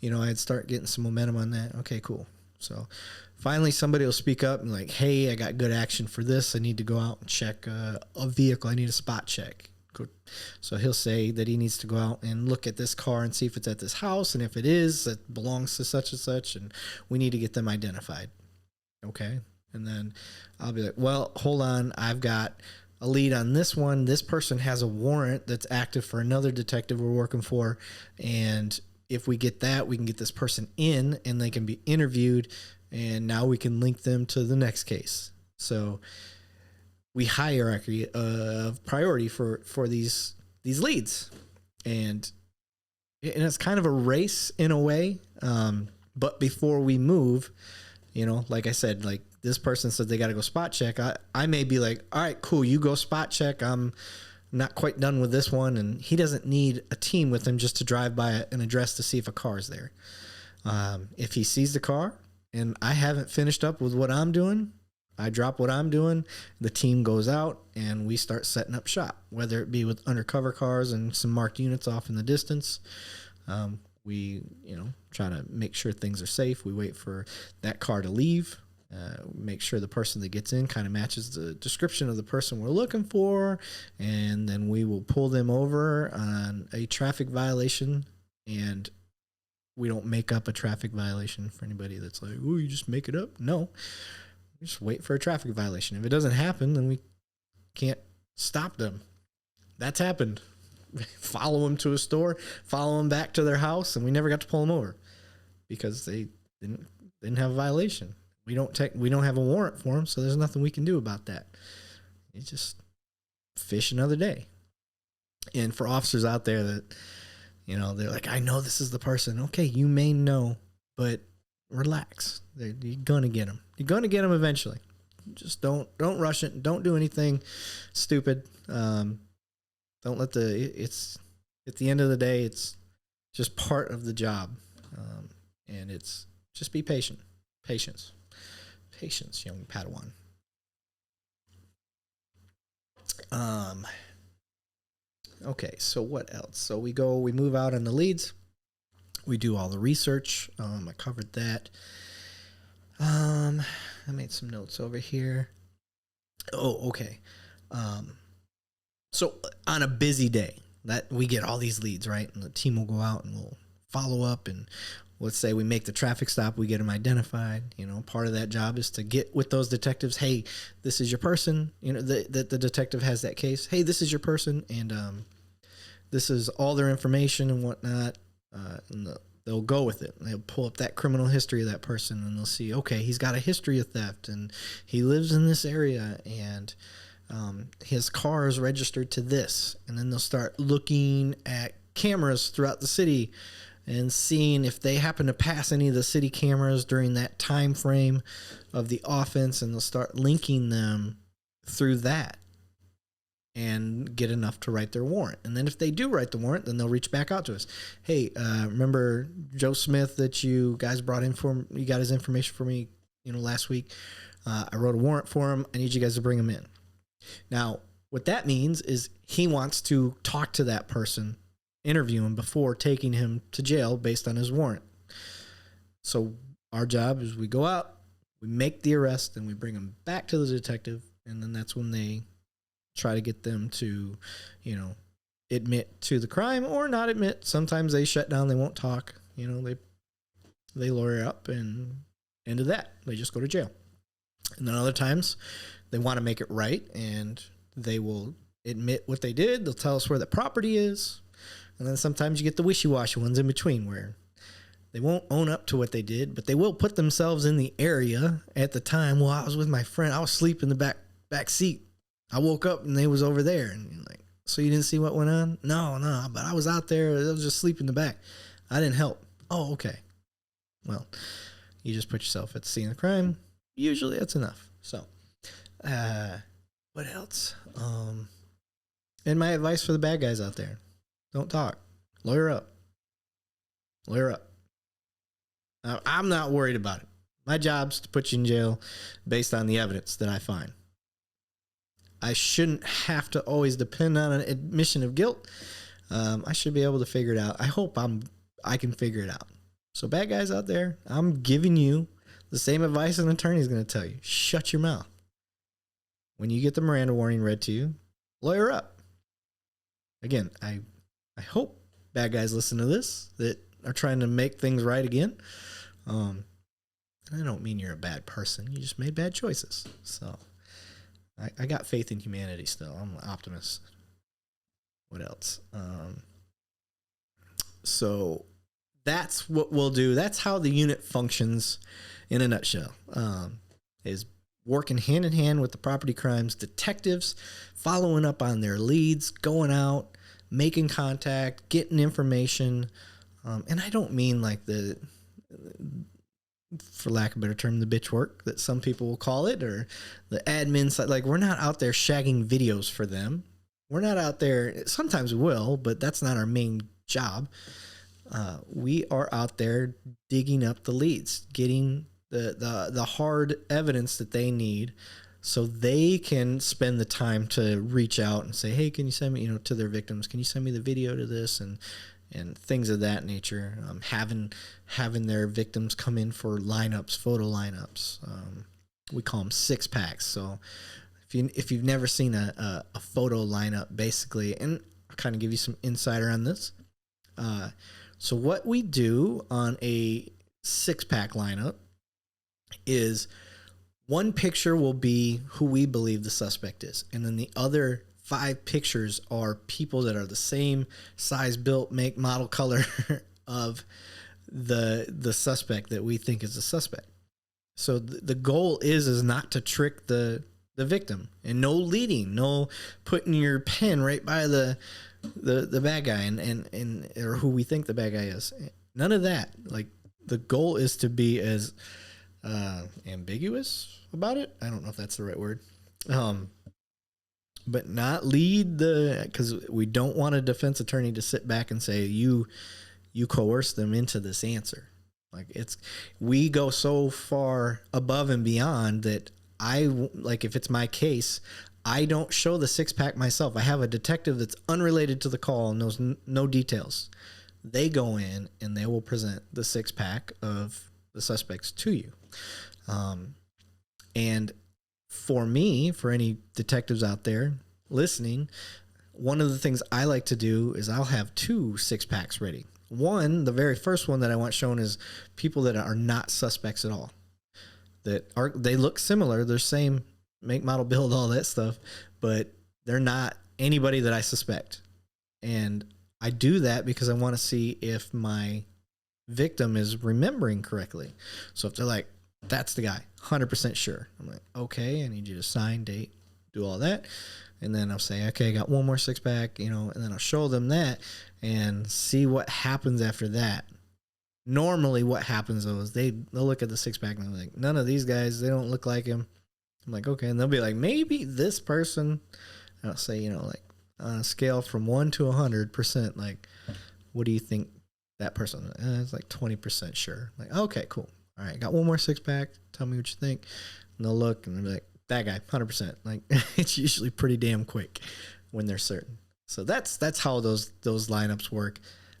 I'd start getting some momentum on that. Okay, cool. So finally somebody will speak up and like, hey, I got good action for this. I need to go out and check a vehicle. I need a spot check. So he'll say that he needs to go out and look at this car and see if it's at this house, and if it is, it belongs to such and such, and we need to get them identified. Okay. And then I'll be like, well, hold on, I've got a lead on this one. This person has a warrant that's active for another detective we're working for, and if we get that, we can get this person in and they can be interviewed, and now we can link them to the next case. So we hierarchy of priority for these leads, and it's kind of a race in a way. But before we move, like I said, like this person said they got to go spot check. I may be like, all right, cool, you go spot check. I'm not quite done with this one, and he doesn't need a team with him just to drive by an address to see if a car is there. If he sees the car and I haven't finished up with what I'm doing, I drop what I'm doing, the team goes out, and we start setting up shop, whether it be with undercover cars and some marked units off in the distance. We, try to make sure things are safe. We wait for that car to leave, make sure the person that gets in kind of matches the description of the person we're looking for, and then we will pull them over on a traffic violation. And we don't make up a traffic violation for anybody that's like, oh, you just make it up. No. Just wait for a traffic violation. If it doesn't happen, then we can't stop them. That's happened. Follow them to a store, follow them back to their house, and we never got to pull them over because they didn't have a violation. We don't have a warrant for them, so there's nothing we can do about that. You just fish another day. And for officers out there that, they're like, I know this is the person. Okay, you may know, but relax. You're gonna get them. You're gonna get them eventually. Just don't rush it. Don't do anything stupid. Don't let it's at the end of the day, it's just part of the job. And it's just be patient. Patience, young Padawan. Okay, so what else? So we move out on the leads. We do all the research. I covered that. I made some notes over here. Oh, okay. So on a busy day, that we get all these leads, right? And the team will go out and we'll follow up, and let's say we make the traffic stop, we get them identified. Part of that job is to get with those detectives. Hey, this is your person. The detective has that case. Hey, this is your person, and this is all their information and whatnot. And they'll go with it. They'll pull up that criminal history of that person, and they'll see, okay, he's got a history of theft, and he lives in this area, and his car is registered to this. And then they'll start looking at cameras throughout the city and seeing if they happen to pass any of the city cameras during that time frame of the offense, and they'll start linking them through that and get enough to write their warrant. And then if they do write the warrant, then they'll reach back out to us. Hey, remember Joe Smith that you guys brought in for, you got his information for me, last week. I wrote a warrant for him. I need you guys to bring him in. Now, what that means is he wants to talk to that person, interview him before taking him to jail based on his warrant. So our job is we go out, we make the arrest, and we bring him back to the detective. And then that's when they try to get them to, admit to the crime or not admit. Sometimes they shut down. They won't talk. They they lawyer up and into that. They just go to jail. And then other times they want to make it right and they will admit what they did. They'll tell us where the property is. And then sometimes you get the wishy-washy ones in between where they won't own up to what they did, but they will put themselves in the area at the time. Well, I was with my friend. I was asleep in the back seat. I woke up and they was over there. And you're like, so you didn't see what went on? No, but I was out there. I was just asleep in the back. I didn't help. Oh, okay. Well, you just put yourself at the scene of the crime. Usually that's enough. So, what else? And my advice for the bad guys out there, don't talk. Lawyer up. Lawyer up. I'm not worried about it. My job's to put you in jail based on the evidence that I find. I shouldn't have to always depend on an admission of guilt. I should be able to figure it out. I hope I can figure it out. So bad guys out there, I'm giving you the same advice an attorney is going to tell you. Shut your mouth. When you get the Miranda warning read to you, lawyer up. Again, I hope bad guys listen to this that are trying to make things right again. I don't mean you're a bad person. You just made bad choices. So I got faith in humanity still. I'm an optimist. What else? So that's what we'll do. That's how the unit functions in a nutshell. Is working hand in hand with the property crimes detectives, following up on their leads, going out, making contact, getting information. And I don't mean like for lack of a better term, the bitch work that some people will call it, or the admin side. Like, we're not out there shagging videos for them. We're not out there. Sometimes we will, but that's not our main job. We are out there digging up the leads, getting the hard evidence that they need so they can spend the time to reach out and say, hey, can you send me, to their victims, can you send me the video to this and things of that nature. Having their victims come in for lineups, photo lineups. We call them 6-packs. So if you've never seen a photo lineup, basically, and I'll kind of give you some insider on this. So what we do on a 6-pack lineup is one picture will be who we believe the suspect is, and then the other 5 pictures are people that are the same size, built, make, model, color of the suspect that we think is the suspect. So the goal is not to trick the victim, and no leading, no putting your pen right by the bad guy and or who we think the bad guy is. None of that. Like, the goal is to be as ambiguous about it. I don't know if that's the right word. But not lead because we don't want a defense attorney to sit back and say, you coerced them into this answer. Like, we go so far above and beyond that if it's my case, I don't show the 6-pack myself. I have a detective that's unrelated to the call and knows no details. They go in and they will present the 6-pack of the suspects to you. And for me, for any detectives out there listening, one of the things I like to do is I'll have 2 6-packs ready. One, the very first one that I want shown is people that are not suspects at all. They look similar, they're same make, model, build, all that stuff, but they're not anybody that I suspect. And I do that because I want to see if my victim is remembering correctly. So if they're like, that's the guy, 100% sure, I'm like, okay, I need you to sign, date, do all that. And then I'll say, okay, I got one more 6-pack, and then I'll show them that and see what happens after that. Normally what happens though is they'll look at the 6-pack and they're like, none of these guys, they don't look like him. I'm like, okay. And they'll be like, maybe this person. And I'll say, like on a scale from 1 to 100%, like, what do you think that person? It's like 20% sure. Like, okay, cool. All right, got one more 6-pack. Tell me what you think. And they'll look and they'll be like, that guy, 100%. Like, it's usually pretty damn quick when they're certain. So that's how those lineups work.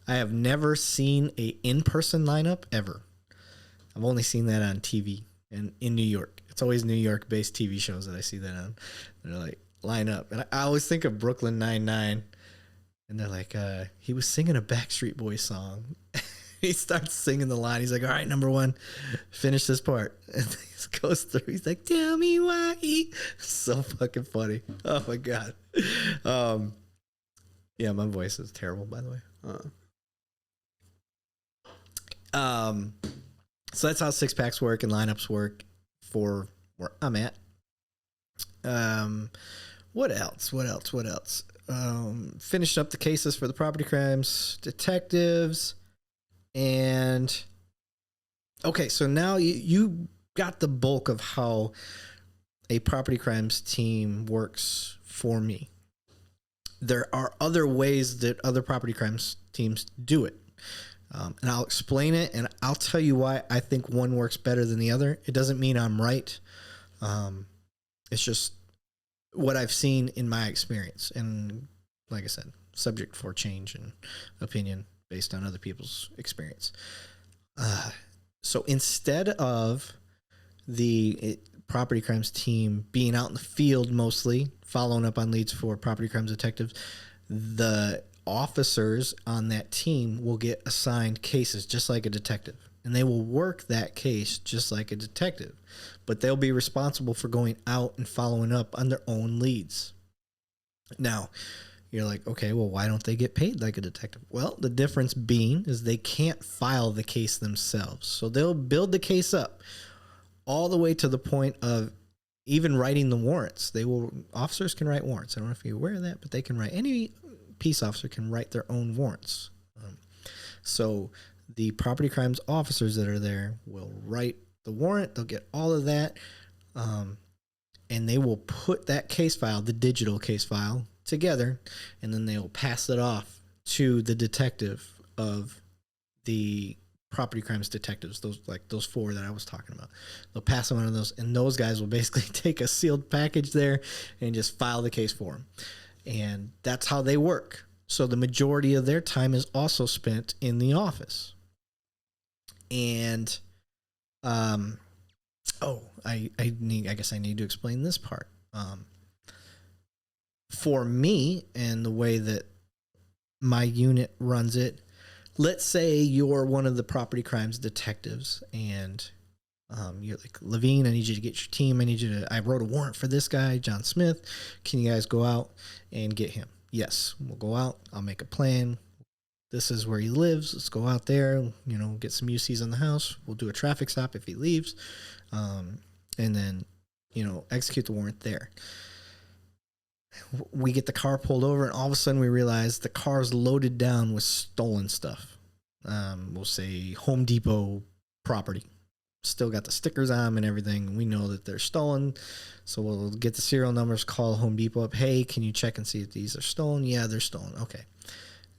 I have never seen a in-person lineup ever. I've only seen that on TV and in New York. It's always New York-based TV shows that I see that on. They're like, line up. And I always think of Brooklyn Nine-Nine. And they're like, he was singing a Backstreet Boys song. He starts singing the line. He's like, all right, number one, finish this part. And he goes through. He's like, tell me why. So fucking funny. Oh, my God. Yeah, my voice is terrible, by the way. So that's how six packs work and lineups work for where I'm at. What else? Finished up the cases for the property crimes detectives. And okay, so now you got the bulk of how a property crimes team works for me. There are other ways that other property crimes teams do it. And I'll explain it, and I'll tell you why I think one works better than the other. It doesn't mean I'm right. It's just what I've seen in my experience. And like I said, subject for change and opinion based on other people's experience. So instead of the property crimes team being out in the field mostly, following up on leads for property crimes detectives, the officers on that team will get assigned cases just like a detective. And they will work that case just like a detective. But they'll be responsible for going out and following up on their own leads. Now, you're like, okay, well, why don't they get paid like a detective? Well, the difference being is they can't file the case themselves. So they'll build the case up all the way to the point of even writing the warrants. Officers can write warrants. I don't know if you're aware of that, but they can write, any peace officer can write their own warrants. So the property crimes officers that are there will write the warrant. They'll get all of that. And they will put that case file, the digital case file, together, and then they'll pass it off to the detective of the property crimes detectives, those four that I was talking about. They'll pass them on to those, and those guys will basically take a sealed package there and just file the case for them. And that's how they work. So the majority of their time is also spent in the office. And I guess I need to explain this part. For me, and the way that my unit runs it, let's say you're one of the property crimes detectives, and you're like, Lavigne, I need you to get your team. I wrote a warrant for this guy, John Smith. Can you guys go out and get him? Yes, we'll go out. I'll make a plan. This is where he lives. Let's go out there, get some UCs on the house. We'll do a traffic stop if he leaves. And then, execute the warrant there. We get the car pulled over, and all of a sudden we realize the car's loaded down with stolen stuff. We'll say Home Depot property. Still got the stickers on them and everything. We know that they're stolen. So we'll get the serial numbers, call Home Depot up. Hey, can you check and see if these are stolen? Yeah, they're stolen. Okay.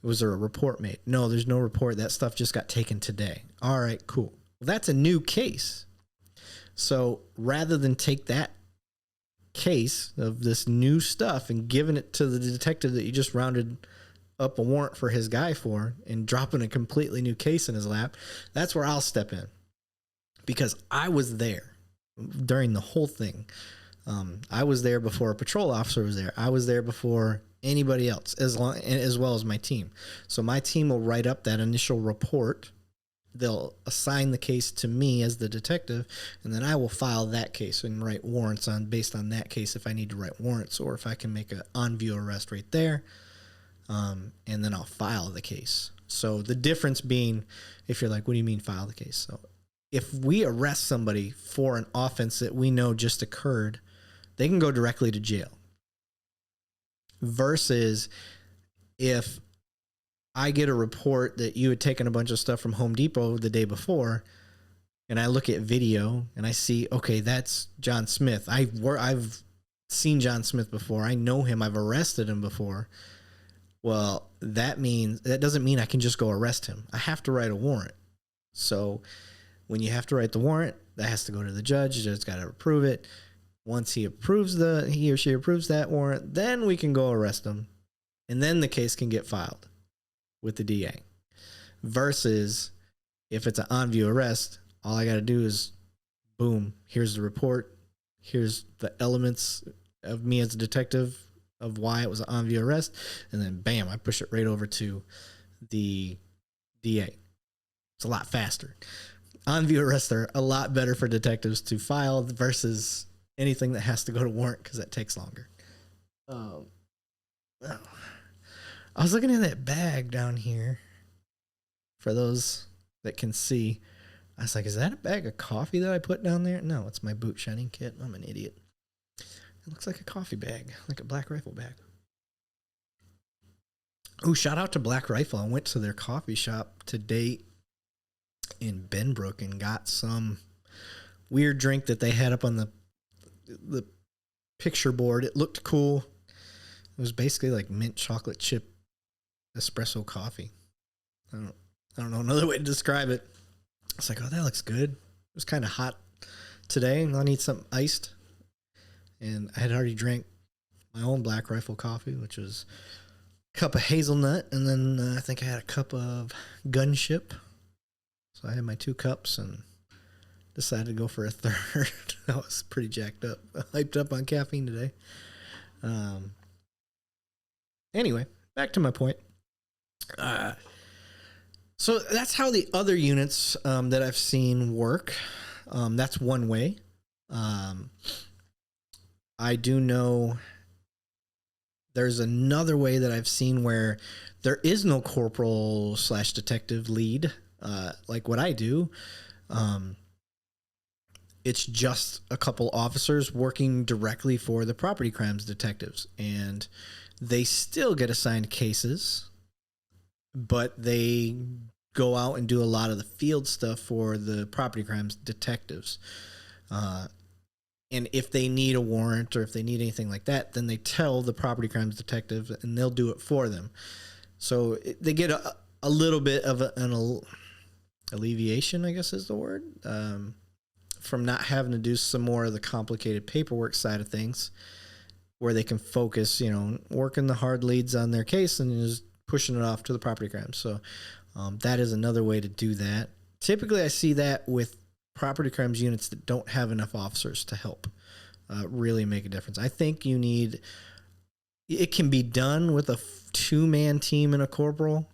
Was there a report made? No, there's no report. That stuff just got taken today. All right, cool. Well, that's a new case. So rather than take that case of this new stuff and giving it to the detective that you just rounded up a warrant for his guy for and dropping a completely new case in his lap, that's where I'll step in, because I was there during the whole thing. I was there before a patrol officer was there. I was there before anybody else, as well as my team. So my team will write up that initial report. They'll assign the case to me as the detective, and then I will file that case and write warrants based on that case if I need to write warrants, or if I can make an on-view arrest right there, and then I'll file the case. So the difference being, if you're like, what do you mean file the case? So if we arrest somebody for an offense that we know just occurred, they can go directly to jail. Versus if I get a report that you had taken a bunch of stuff from Home Depot the day before, and I look at video and I see, okay, that's John Smith. I've seen John Smith before. I know him. I've arrested him before. Well, that doesn't mean I can just go arrest him. I have to write a warrant. So when you have to write the warrant, that has to go to the judge. The judge's got to approve it. Once he or she approves that warrant, then we can go arrest him, and then the case can get filed with the DA. Versus if it's an on-view arrest, all I got to do is, boom, here's the report. Here's the elements of me as a detective of why it was an on-view arrest. And then, bam, I push it right over to the DA. It's a lot faster. On-view arrests are a lot better for detectives to file versus anything that has to go to warrant because that takes longer. I was looking at that bag down here. For those that can see, I was like, is that a bag of coffee that I put down there? No, it's my boot shining kit. I'm an idiot. It looks like a coffee bag, like a Black Rifle bag. Oh, shout out to Black Rifle. I went to their coffee shop today in Benbrook and got some weird drink that they had up on the picture board. It looked cool. It was basically like mint chocolate chip espresso coffee. I don't know another way to describe it. It's like, oh, that looks good. It was kind of hot today, and I need something iced. And I had already drank my own Black Rifle coffee, which was a cup of hazelnut, and then I think I had a cup of Gunship. So I had my 2 cups and decided to go for a third. I was pretty jacked up, hyped up on caffeine today. Anyway, back to my point. So that's how the other units that I've seen work. That's one way. I do know there's another way that I've seen where there is no corporal / detective lead, like what I do. It's just a couple officers working directly for the property crimes detectives, and they still get assigned cases, but they go out and do a lot of the field stuff for the property crimes detectives. And if they need a warrant or if they need anything like that, then they tell the property crimes detective and they'll do it for them. So they get a little bit of an alleviation, I guess is the word, from not having to do some more of the complicated paperwork side of things, where they can focus, working the hard leads on their case and just pushing it off to the property crimes. So that is another way to do that. Typically, I see that with property crimes units that don't have enough officers to help really make a difference. I think it can be done with a 2-man team and a corporal,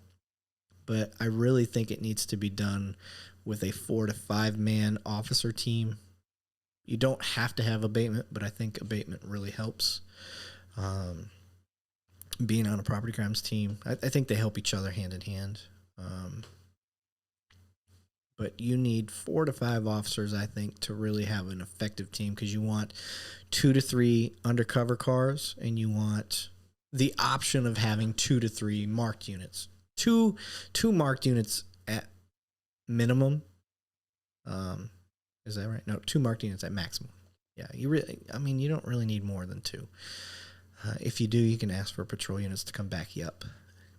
but I really think it needs to be done with a 4 to 5-man officer team. You don't have to have abatement, but I think abatement really helps. Being on a property crimes team, I think they help each other hand in hand. But you need 4 to 5 officers, I think, to really have an effective team, because you want 2 to 3 undercover cars, and you want the option of having 2 to 3 marked units. Two marked units at minimum. Is that right? No, 2 marked units at maximum. Yeah, you don't really need more than 2. If you do, you can ask for patrol units to come back you up.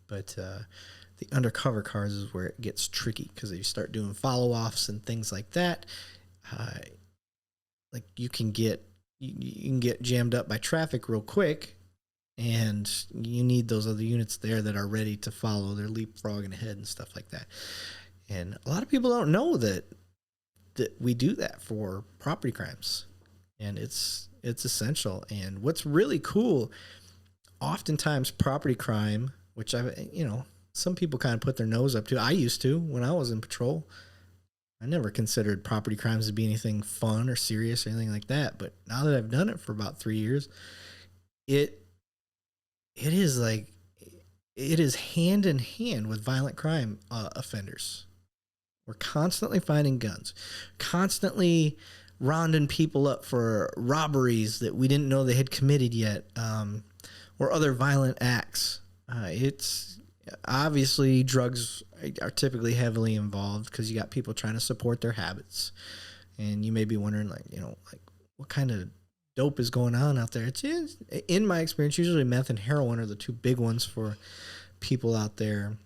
But the undercover cars is where it gets tricky, because if you start doing follow-offs and things like that, like you can get jammed up by traffic real quick, and you need those other units there that are ready to follow. They're leapfrogging ahead and stuff like that. And a lot of people don't know that we do that for property crimes, and it's essential. And what's really cool, oftentimes property crime, which some people kind of put their nose up to. I used to when I was in patrol. I never considered property crimes to be anything fun or serious or anything like that. But now that I've done it for about 3 years, it is hand in hand with violent crime offenders. We're constantly finding guns, constantly rounding people up for robberies that we didn't know they had committed yet, or other violent acts. It's obviously drugs are typically heavily involved, because you got people trying to support their habits, and you may be wondering, like what kind of dope is going on out there. It's, in my experience, usually meth and heroin are the 2 big ones for people out there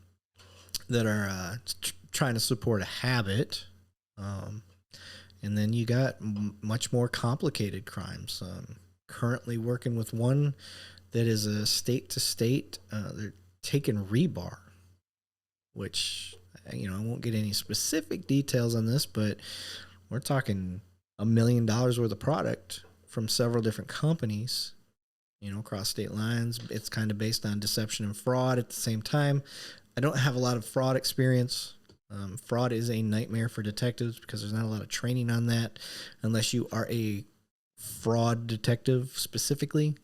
that are trying to support a habit. And then you got much more complicated crimes. Currently working with one that is a state to state. They're taking rebar, which, I won't get any specific details on this, but we're talking $1 million worth of product from several different companies, across state lines. It's kind of based on deception and fraud at the same time. I don't have a lot of fraud experience. Fraud is a nightmare for detectives because there's not a lot of training on that unless you are a fraud detective specifically.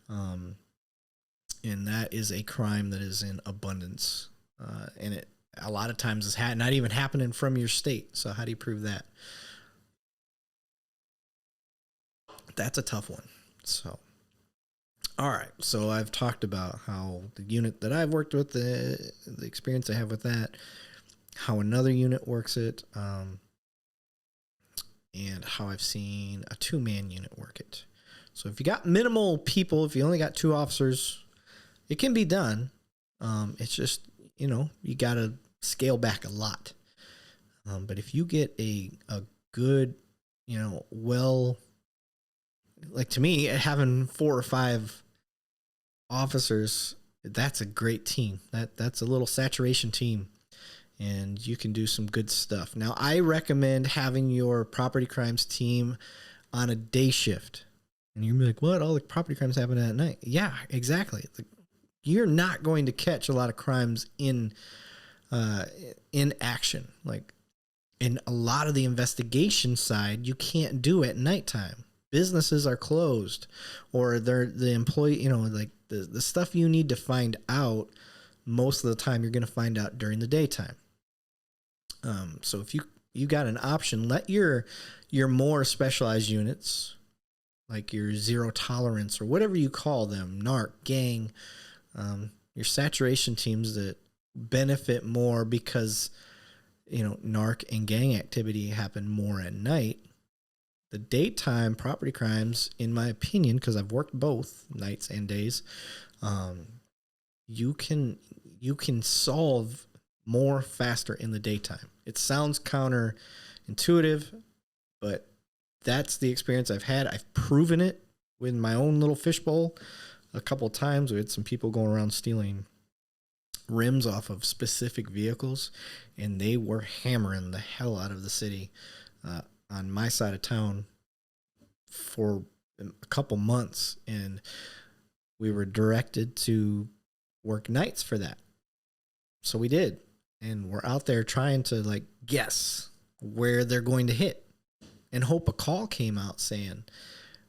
And that is a crime that is in abundance. And it a lot of times is not even happening from your state. So how do you prove that? That's a tough one. So, all right. So I've talked about how the unit that I've worked with, the experience I have with that, how another unit works it, and how I've seen a 2-man unit work it. So if you got minimal people, if you only got 2 officers, it can be done. It's just, you got to scale back a lot. But if you get a good, like to me, having 4 or 5 officers, that's a great team. That's a little saturation team, and you can do some good stuff. Now, I recommend having your property crimes team on a day shift. And you're like, what? All the property crimes happen at night. Yeah, exactly. You're not going to catch a lot of crimes in action. Like in a lot of the investigation side, you can't do at nighttime. Businesses are closed, or the employee, like the stuff you need to find out, most of the time you're going to find out during the daytime. So if you got an option, let your more specialized units, like your zero tolerance or whatever you call them, narc, gang, your saturation teams that benefit more because, narc and gang activity happen more at night. The daytime property crimes, in my opinion, because I've worked both nights and days, you can solve more faster in the daytime. It sounds counterintuitive, but that's the experience I've had. I've proven it with my own little fishbowl a couple of times. We had some people going around stealing rims off of specific vehicles, and they were hammering the hell out of the city on my side of town for a couple months, and we were directed to work nights for that. So we did, and we're out there trying to guess where they're going to hit and hope a call came out saying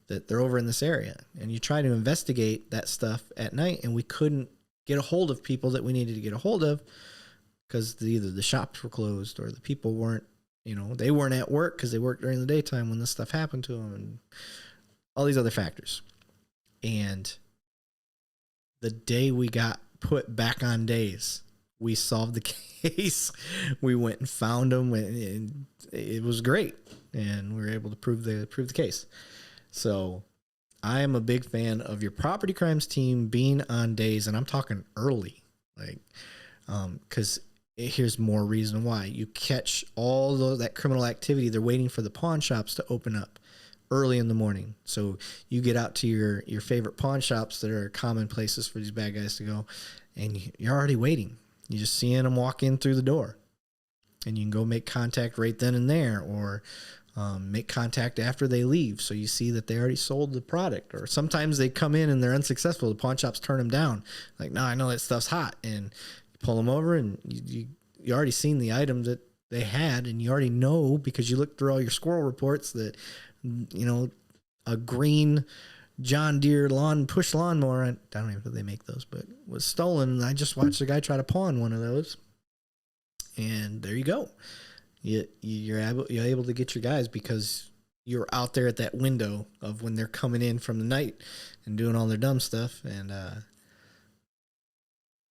that they're over in this area. And you try to investigate that stuff at night, and we couldn't get a hold of people that we needed to get a hold of because either the shops were closed or the people weren't, they weren't at work because they worked during the daytime when this stuff happened to them, and all these other factors. And the day we got put back on days, we solved the case. We went and found them, and it was great, and we were able to prove the case. So I am a big fan of your property crimes team being on days, and I'm talking early, because here's more reason why. You catch all that criminal activity. They're waiting for the pawn shops to open up early in the morning. So you get out to your favorite pawn shops that are common places for these bad guys to go, and you're already waiting. You're just seeing them walk in through the door, and you can go make contact right then and there, or make contact after they leave. So you see that they already sold the product, or sometimes they come in and they're unsuccessful. The pawn shops turn them down. Like, no, I know that stuff's hot, and you pull them over, and you already seen the items that they had, and you already know because you looked through all your Sql reports that, a green John Deere push lawnmower, I don't even know if they make those, but was stolen. I just watched a guy try to pawn one of those, and there you go. You're able to get your guys because you're out there at that window of when they're coming in from the night and doing all their dumb stuff. And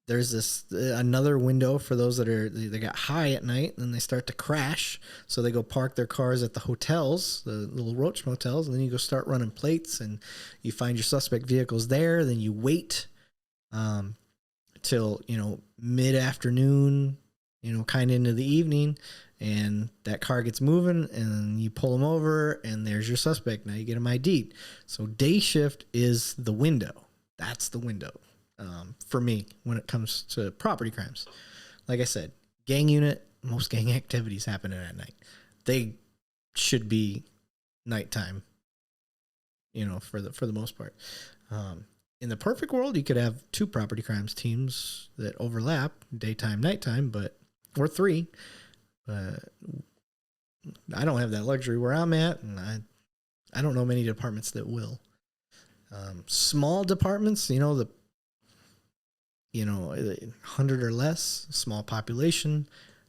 there's another window for those that they got high at night and then they start to crash. So they go park their cars at the hotels, the little roach motels, and then you go start running plates and you find your suspect vehicles there. Then you wait till mid-afternoon, kind of into the evening, and that car gets moving, and you pull them over, and there's your suspect. Now you get them ID'd. So day shift is the window. That's the window for me when it comes to property crimes. Like I said, gang unit, most gang activities happening at night. They should be nighttime, for the most part. In the perfect world, you could have 2 property crimes teams that overlap, daytime, nighttime, but or 3. But I don't have that luxury where I'm at, and I don't know many departments that will. Small departments, 100 or less, small population,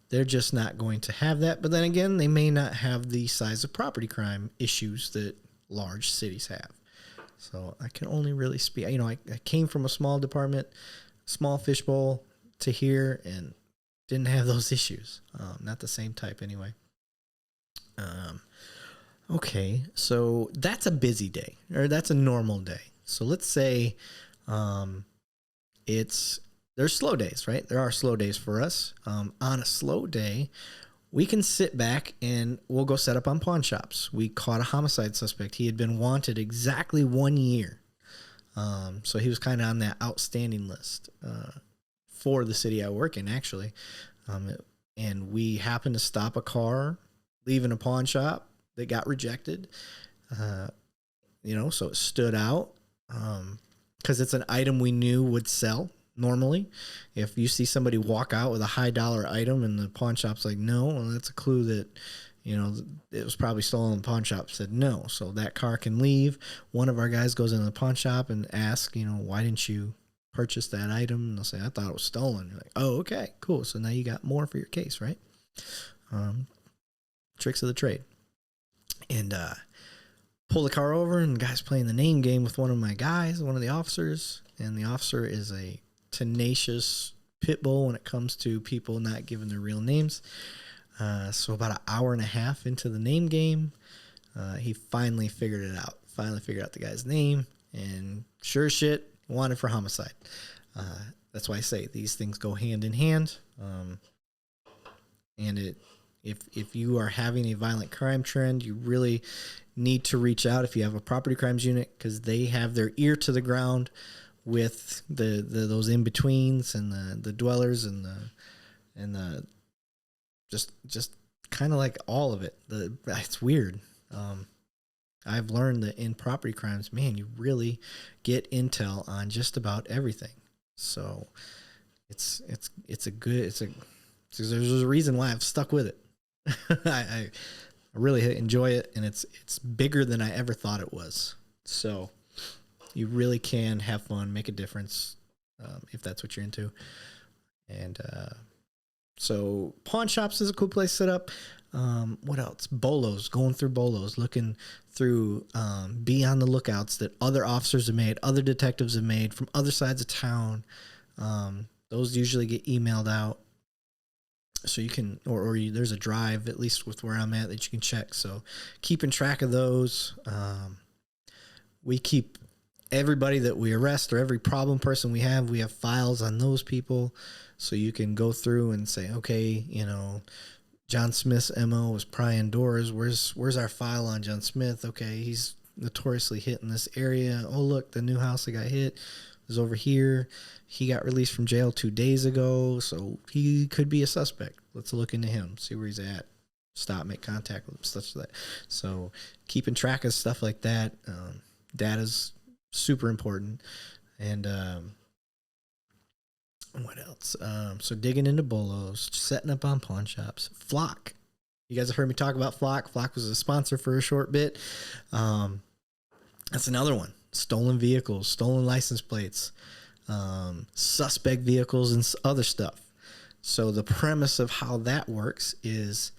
they're just not going to have that. But then again, they may not have the size of property crime issues that large cities have. So I can only really speak. I came from a small department, small fishbowl, to here, and didn't have those issues. Not the same type anyway. Okay, so that's a busy day, or that's a normal day. So let's say there's slow days, right? There are slow days for us. On a slow day, we can sit back and we'll go set up on pawn shops. We caught a homicide suspect. He had been wanted exactly 1 year. So he was kind of on that outstanding list for the city I work in, actually. And we happened to stop a car leaving a pawn shop that got rejected. So it stood out because it's an item we knew would sell. Normally, if you see somebody walk out with a high dollar item and the pawn shop's like, no, well, that's a clue that, it was probably stolen. The pawn shop said no. So that car can leave. One of our guys goes into the pawn shop and asks, why didn't you purchase that item? And they'll say, I thought it was stolen. You're like, oh, okay, cool. So now you got more for your case, right? Tricks of the trade. And pull the car over, and the guy's playing the name game with one of my guys, one of the officers. And the officer is a tenacious pit bull when it comes to people not giving their real names. So about an hour and a half into the name game, he finally figured it out. Finally figured out the guy's name, and sure as shit, wanted for homicide. That's why I say these things go hand in hand. And if you are having a violent crime trend, you really need to reach out if you have a property crimes unit, because they have their ear to the ground with those in betweens and the dwellers and the just kind of like all of it. It's weird. I've learned that in property crimes, man, you really get intel on just about everything. So there's a reason why I've stuck with it. I really enjoy it, and it's bigger than I ever thought it was. So you really can have fun, make a difference, if that's what you're into. And so pawn shops is a cool place to set up. What else? Bolos, going through bolos, looking through, be on the lookouts that other officers have made, other detectives have made from other sides of town. Those usually get emailed out. So you can, there's a drive, at least with where I'm at, that you can check. So keeping track of those. We keep everybody that we arrest, or every problem person we have files on those people. So you can go through and say, okay, John Smith's MO was prying doors. Where's our file on John Smith? Okay, he's notoriously hit in this area. Oh, look, the new house that got hit is over here. He got released from jail 2 days ago, so he could be a suspect. Let's look into him, see where he's at. Stop, make contact with him, such that. So keeping track of stuff like that, data's super important. And what else? So digging into bolos, setting up on pawn shops. Flock. You guys have heard me talk about Flock. Flock was a sponsor for a short bit. That's another one. Stolen vehicles, stolen license plates, suspect vehicles, and other stuff. So the premise of how that works is,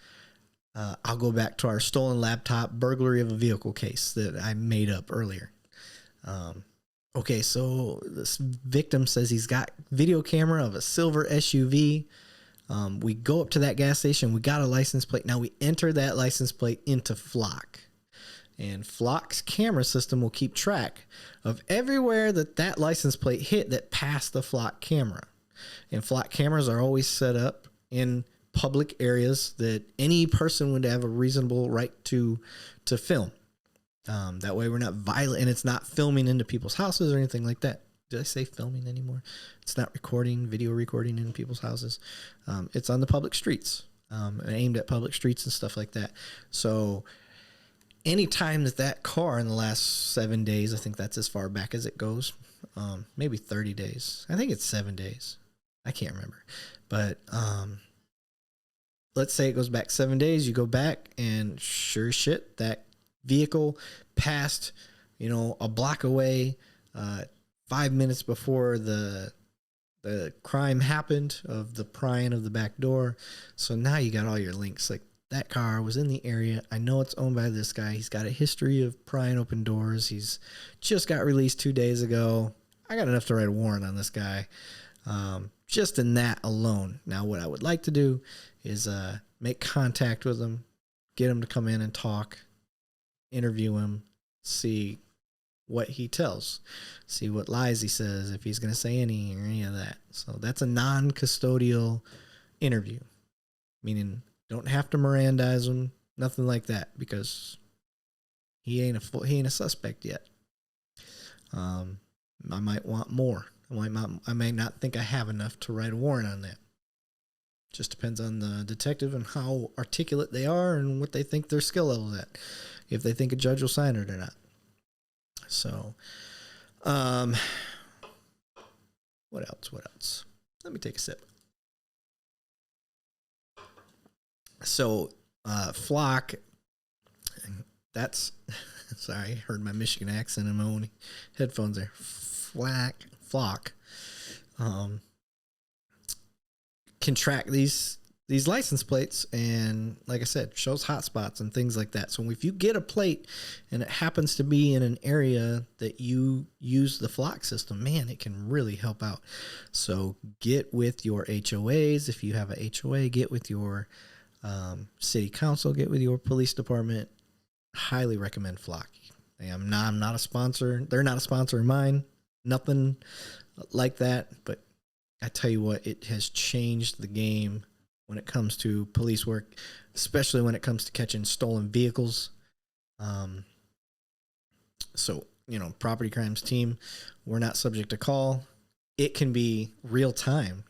I'll go back to our stolen laptop, burglary of a vehicle case that I made up earlier. Okay, so this victim says he's got video camera of a silver SUV. We go up to that gas station. We got a license plate. Now we enter that license plate into Flock. And Flock's camera system will keep track of everywhere that license plate hit that passed the Flock camera. And Flock cameras are always set up in public areas that any person would have a reasonable right to film. That way we're not violent, and it's not filming into people's houses or anything like that. Did I say filming anymore? It's not video recording in people's houses. It's on the public streets, aimed at public streets and stuff like that. So anytime that car in the last 7 days, I think that's as far back as it goes, maybe 30 days. I think it's 7 days. I can't remember. But let's say it goes back 7 days, you go back and sure as shit, that vehicle passed, a block away, 5 minutes before the crime happened of the prying of the back door. So now you got all your links. Like, that car was in the area. I know it's owned by this guy. He's got a history of prying open doors. He's just got released 2 days ago. I got enough to write a warrant on this guy. Just in that alone. Now, what I would like to do is make contact with him, get him to come in and talk, interview him, see what he tells, see what lies he says, if he's going to say any of that. So that's a non-custodial interview, meaning don't have to Mirandize him, nothing like that, because he ain't a suspect yet. I might want more. I might not think I have enough to write a warrant on that. Just depends on the detective and how articulate they are and what they think their skill level is at, if they think a judge will sign it or not. So, what else? Let me take a sip. So, flock, that's, sorry, I heard my Michigan accent in my own headphones there. Flock, can track these license plates, and like I said, shows hotspots and things like that. So if you get a plate and it happens to be in an area that you use the flock system, man, it can really help out. So get with your HOAs. If you have a HOA, get with your city council, get with your police department. Highly recommend Flock. I'm not a sponsor. They're not a sponsor of mine. Nothing like that. But I tell you what, it has changed the game when it comes to police work, especially when it comes to catching stolen vehicles. So, property crimes team, we're not subject to call. It can be real time,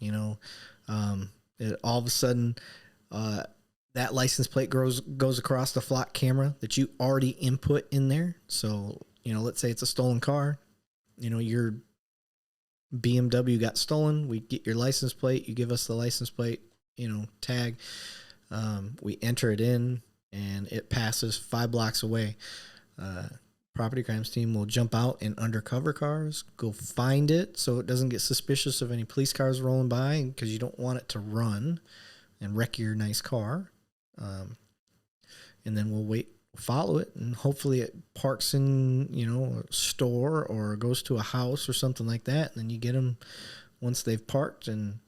all of a sudden, that license plate goes across the Flock camera that you already input in there. So, let's say it's a stolen car, your BMW got stolen. We get your license plate. You give us the license plate, tag. We enter it in and it passes 5 blocks away. Property crimes team will jump out in undercover cars, go find it so it doesn't get suspicious of any police cars rolling by, because you don't want it to run and wreck your nice car. And then we'll follow it, and hopefully it parks in, a store or goes to a house or something like that. And then you get them once they've parked and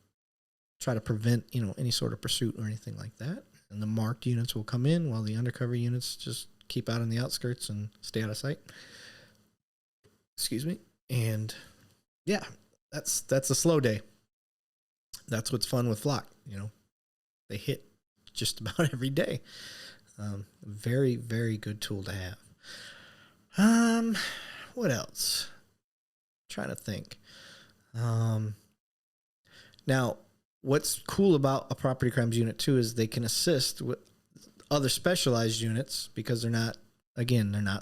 try to prevent, any sort of pursuit or anything like that. And the marked units will come in while the undercover units just keep out on the outskirts and stay out of sight. Excuse me. And yeah, that's a slow day. That's what's fun with Flock. They hit just about every day. Very, very good tool to have. What else? Trying to think. Now, what's cool about a property crimes unit too is they can assist with other specialized units, because they're not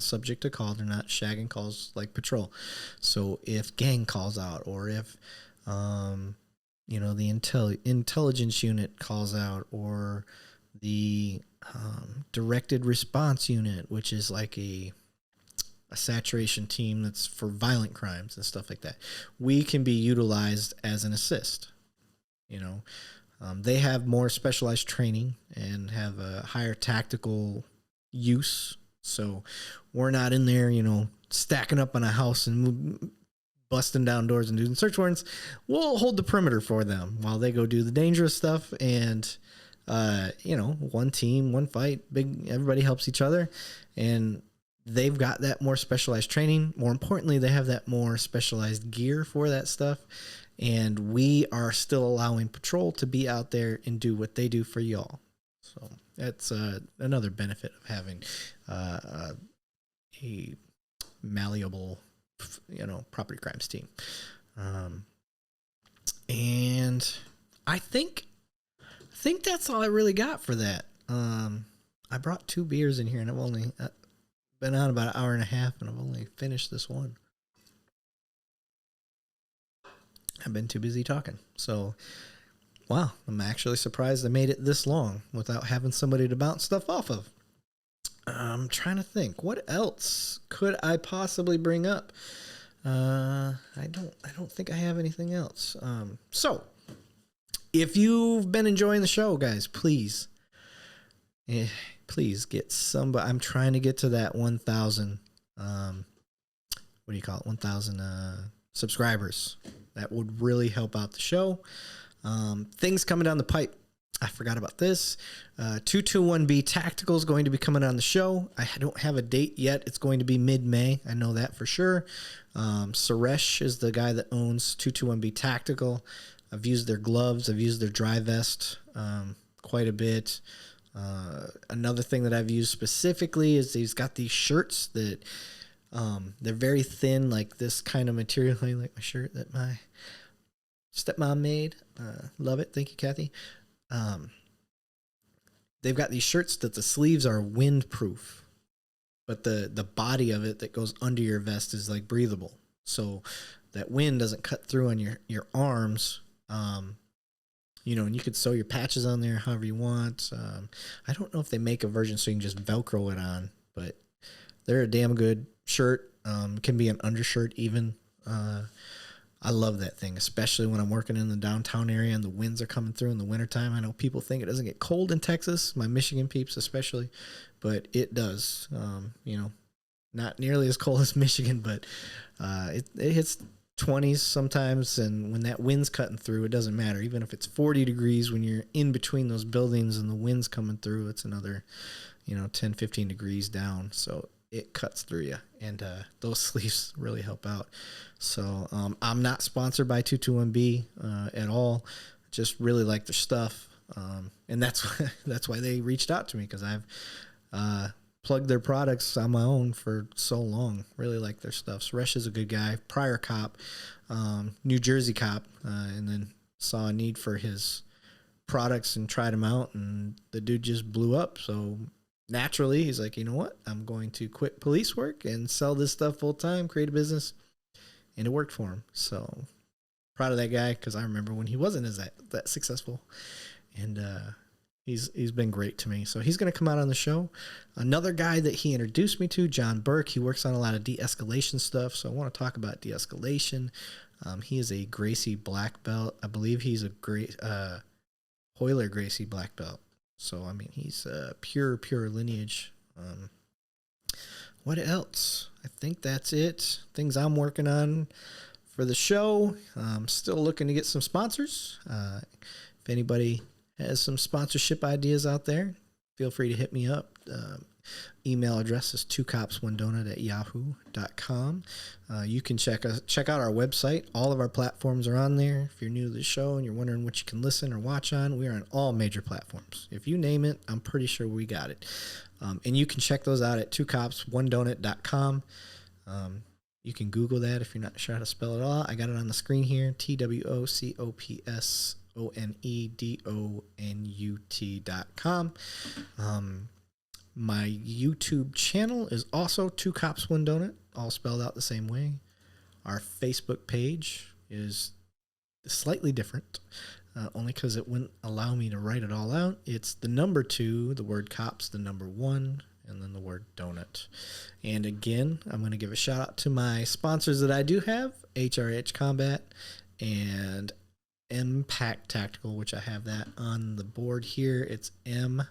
subject to call. They're not shagging calls like patrol. So if gang calls out, or if the intelligence unit calls out, or the directed response unit, which is like a saturation team that's for violent crimes and stuff like that, we can be utilized as an assist. They have more specialized training and have a higher tactical use. So we're not in there, stacking up on a house and busting down doors and doing search warrants. We'll hold the perimeter for them while they go do the dangerous stuff. And, one team, one fight, everybody helps each other. And they've got that more specialized training. More importantly, they have that more specialized gear for that stuff. And we are still allowing patrol to be out there and do what they do for y'all. So that's another benefit of having a malleable, property crimes team. And I think that's all I really got for that. I brought 2 beers in here, and I've only been on about an hour and a half, and I've only finished this one. I've been too busy talking. So Wow, I'm actually surprised I made it this long without having somebody to bounce stuff off of. I'm trying to think, what else could I possibly bring up? I don't think I have anything else. So if you've been enjoying the show, guys, please get somebody. I'm trying to get to that 1,000. What do you call it? 1,000 subscribers. That would really help out the show. Things coming down the pipe. I forgot about this. 221B Tactical is going to be coming on the show. I don't have a date yet. It's going to be mid-May. I know that for sure. Suresh is the guy that owns 221B Tactical. I've used their gloves. I've used their dry vest quite a bit. Another thing that I've used specifically is he's got these shirts that they're very thin, like this kind of material, like my shirt that my stepmom made. Love it. Thank you, Kathy. They've got these shirts that the sleeves are windproof, but the body of it that goes under your vest is like breathable. So that wind doesn't cut through on your arms. And you could sew your patches on there however you want. I don't know if they make a version so you can just Velcro it on, but they're a damn good shirt. Can be an undershirt even. I love that thing, especially when I'm working in the downtown area and the winds are coming through in the wintertime. I know people think it doesn't get cold in Texas, my Michigan peeps especially, but it does. Not nearly as cold as Michigan, but it hits 20s sometimes, and when that wind's cutting through, it doesn't matter. Even if it's 40 degrees when you're in between those buildings and the wind's coming through, it's another 10, 15 degrees down. So it cuts through you, and those sleeves really help out. So I'm not sponsored by 221B at all. Just really like their stuff, and that's why they reached out to me, because I've plugged their products on my own for so long. Really like their stuff. Suresh is a good guy. Prior cop, New Jersey cop, and then saw a need for his products and tried them out, and the dude just blew up. So naturally, he's like, you know what? I'm going to quit police work and sell this stuff full time, create a business, and it worked for him. So proud of that guy, because I remember when he wasn't as that successful, and he's been great to me. So he's going to come out on the show. Another guy that he introduced me to, John Burke. He works on a lot of de-escalation stuff, so I want to talk about de-escalation. He is a Gracie black belt. I believe he's a great Hoyler Gracie black belt. So, I mean, he's pure lineage. What else? I think that's it. Things I'm working on for the show. I'm still looking to get some sponsors. If anybody has some sponsorship ideas out there, feel free to hit me up. Email address is 2cops1donut@yahoo.com. You can check out our website. All of our platforms are on there. If you're new to the show and you're wondering what you can listen or watch on, we are on all major platforms. If you name it, I'm pretty sure we got it. And you can check those out at 2cops1donut.com. You can Google that if you're not sure how to spell it all. I got it on the screen here. TWOCOPSONEDONUT.com. My YouTube channel is also 2cops1donut, all spelled out the same way. Our Facebook page is slightly different, only because it wouldn't allow me to write it all out. It's the number 2, the word cops, the number 1, and then the word donut. And again, I'm going to give a shout out to my sponsors that I do have, HRH Combat and Impact Tactical, which I have that on the board here. It's M-PAK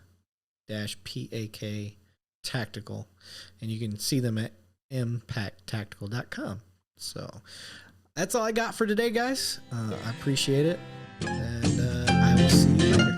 Tactical, and you can see them at impacttactical.com. So that's all I got for today, guys. I appreciate it, and I will see you later.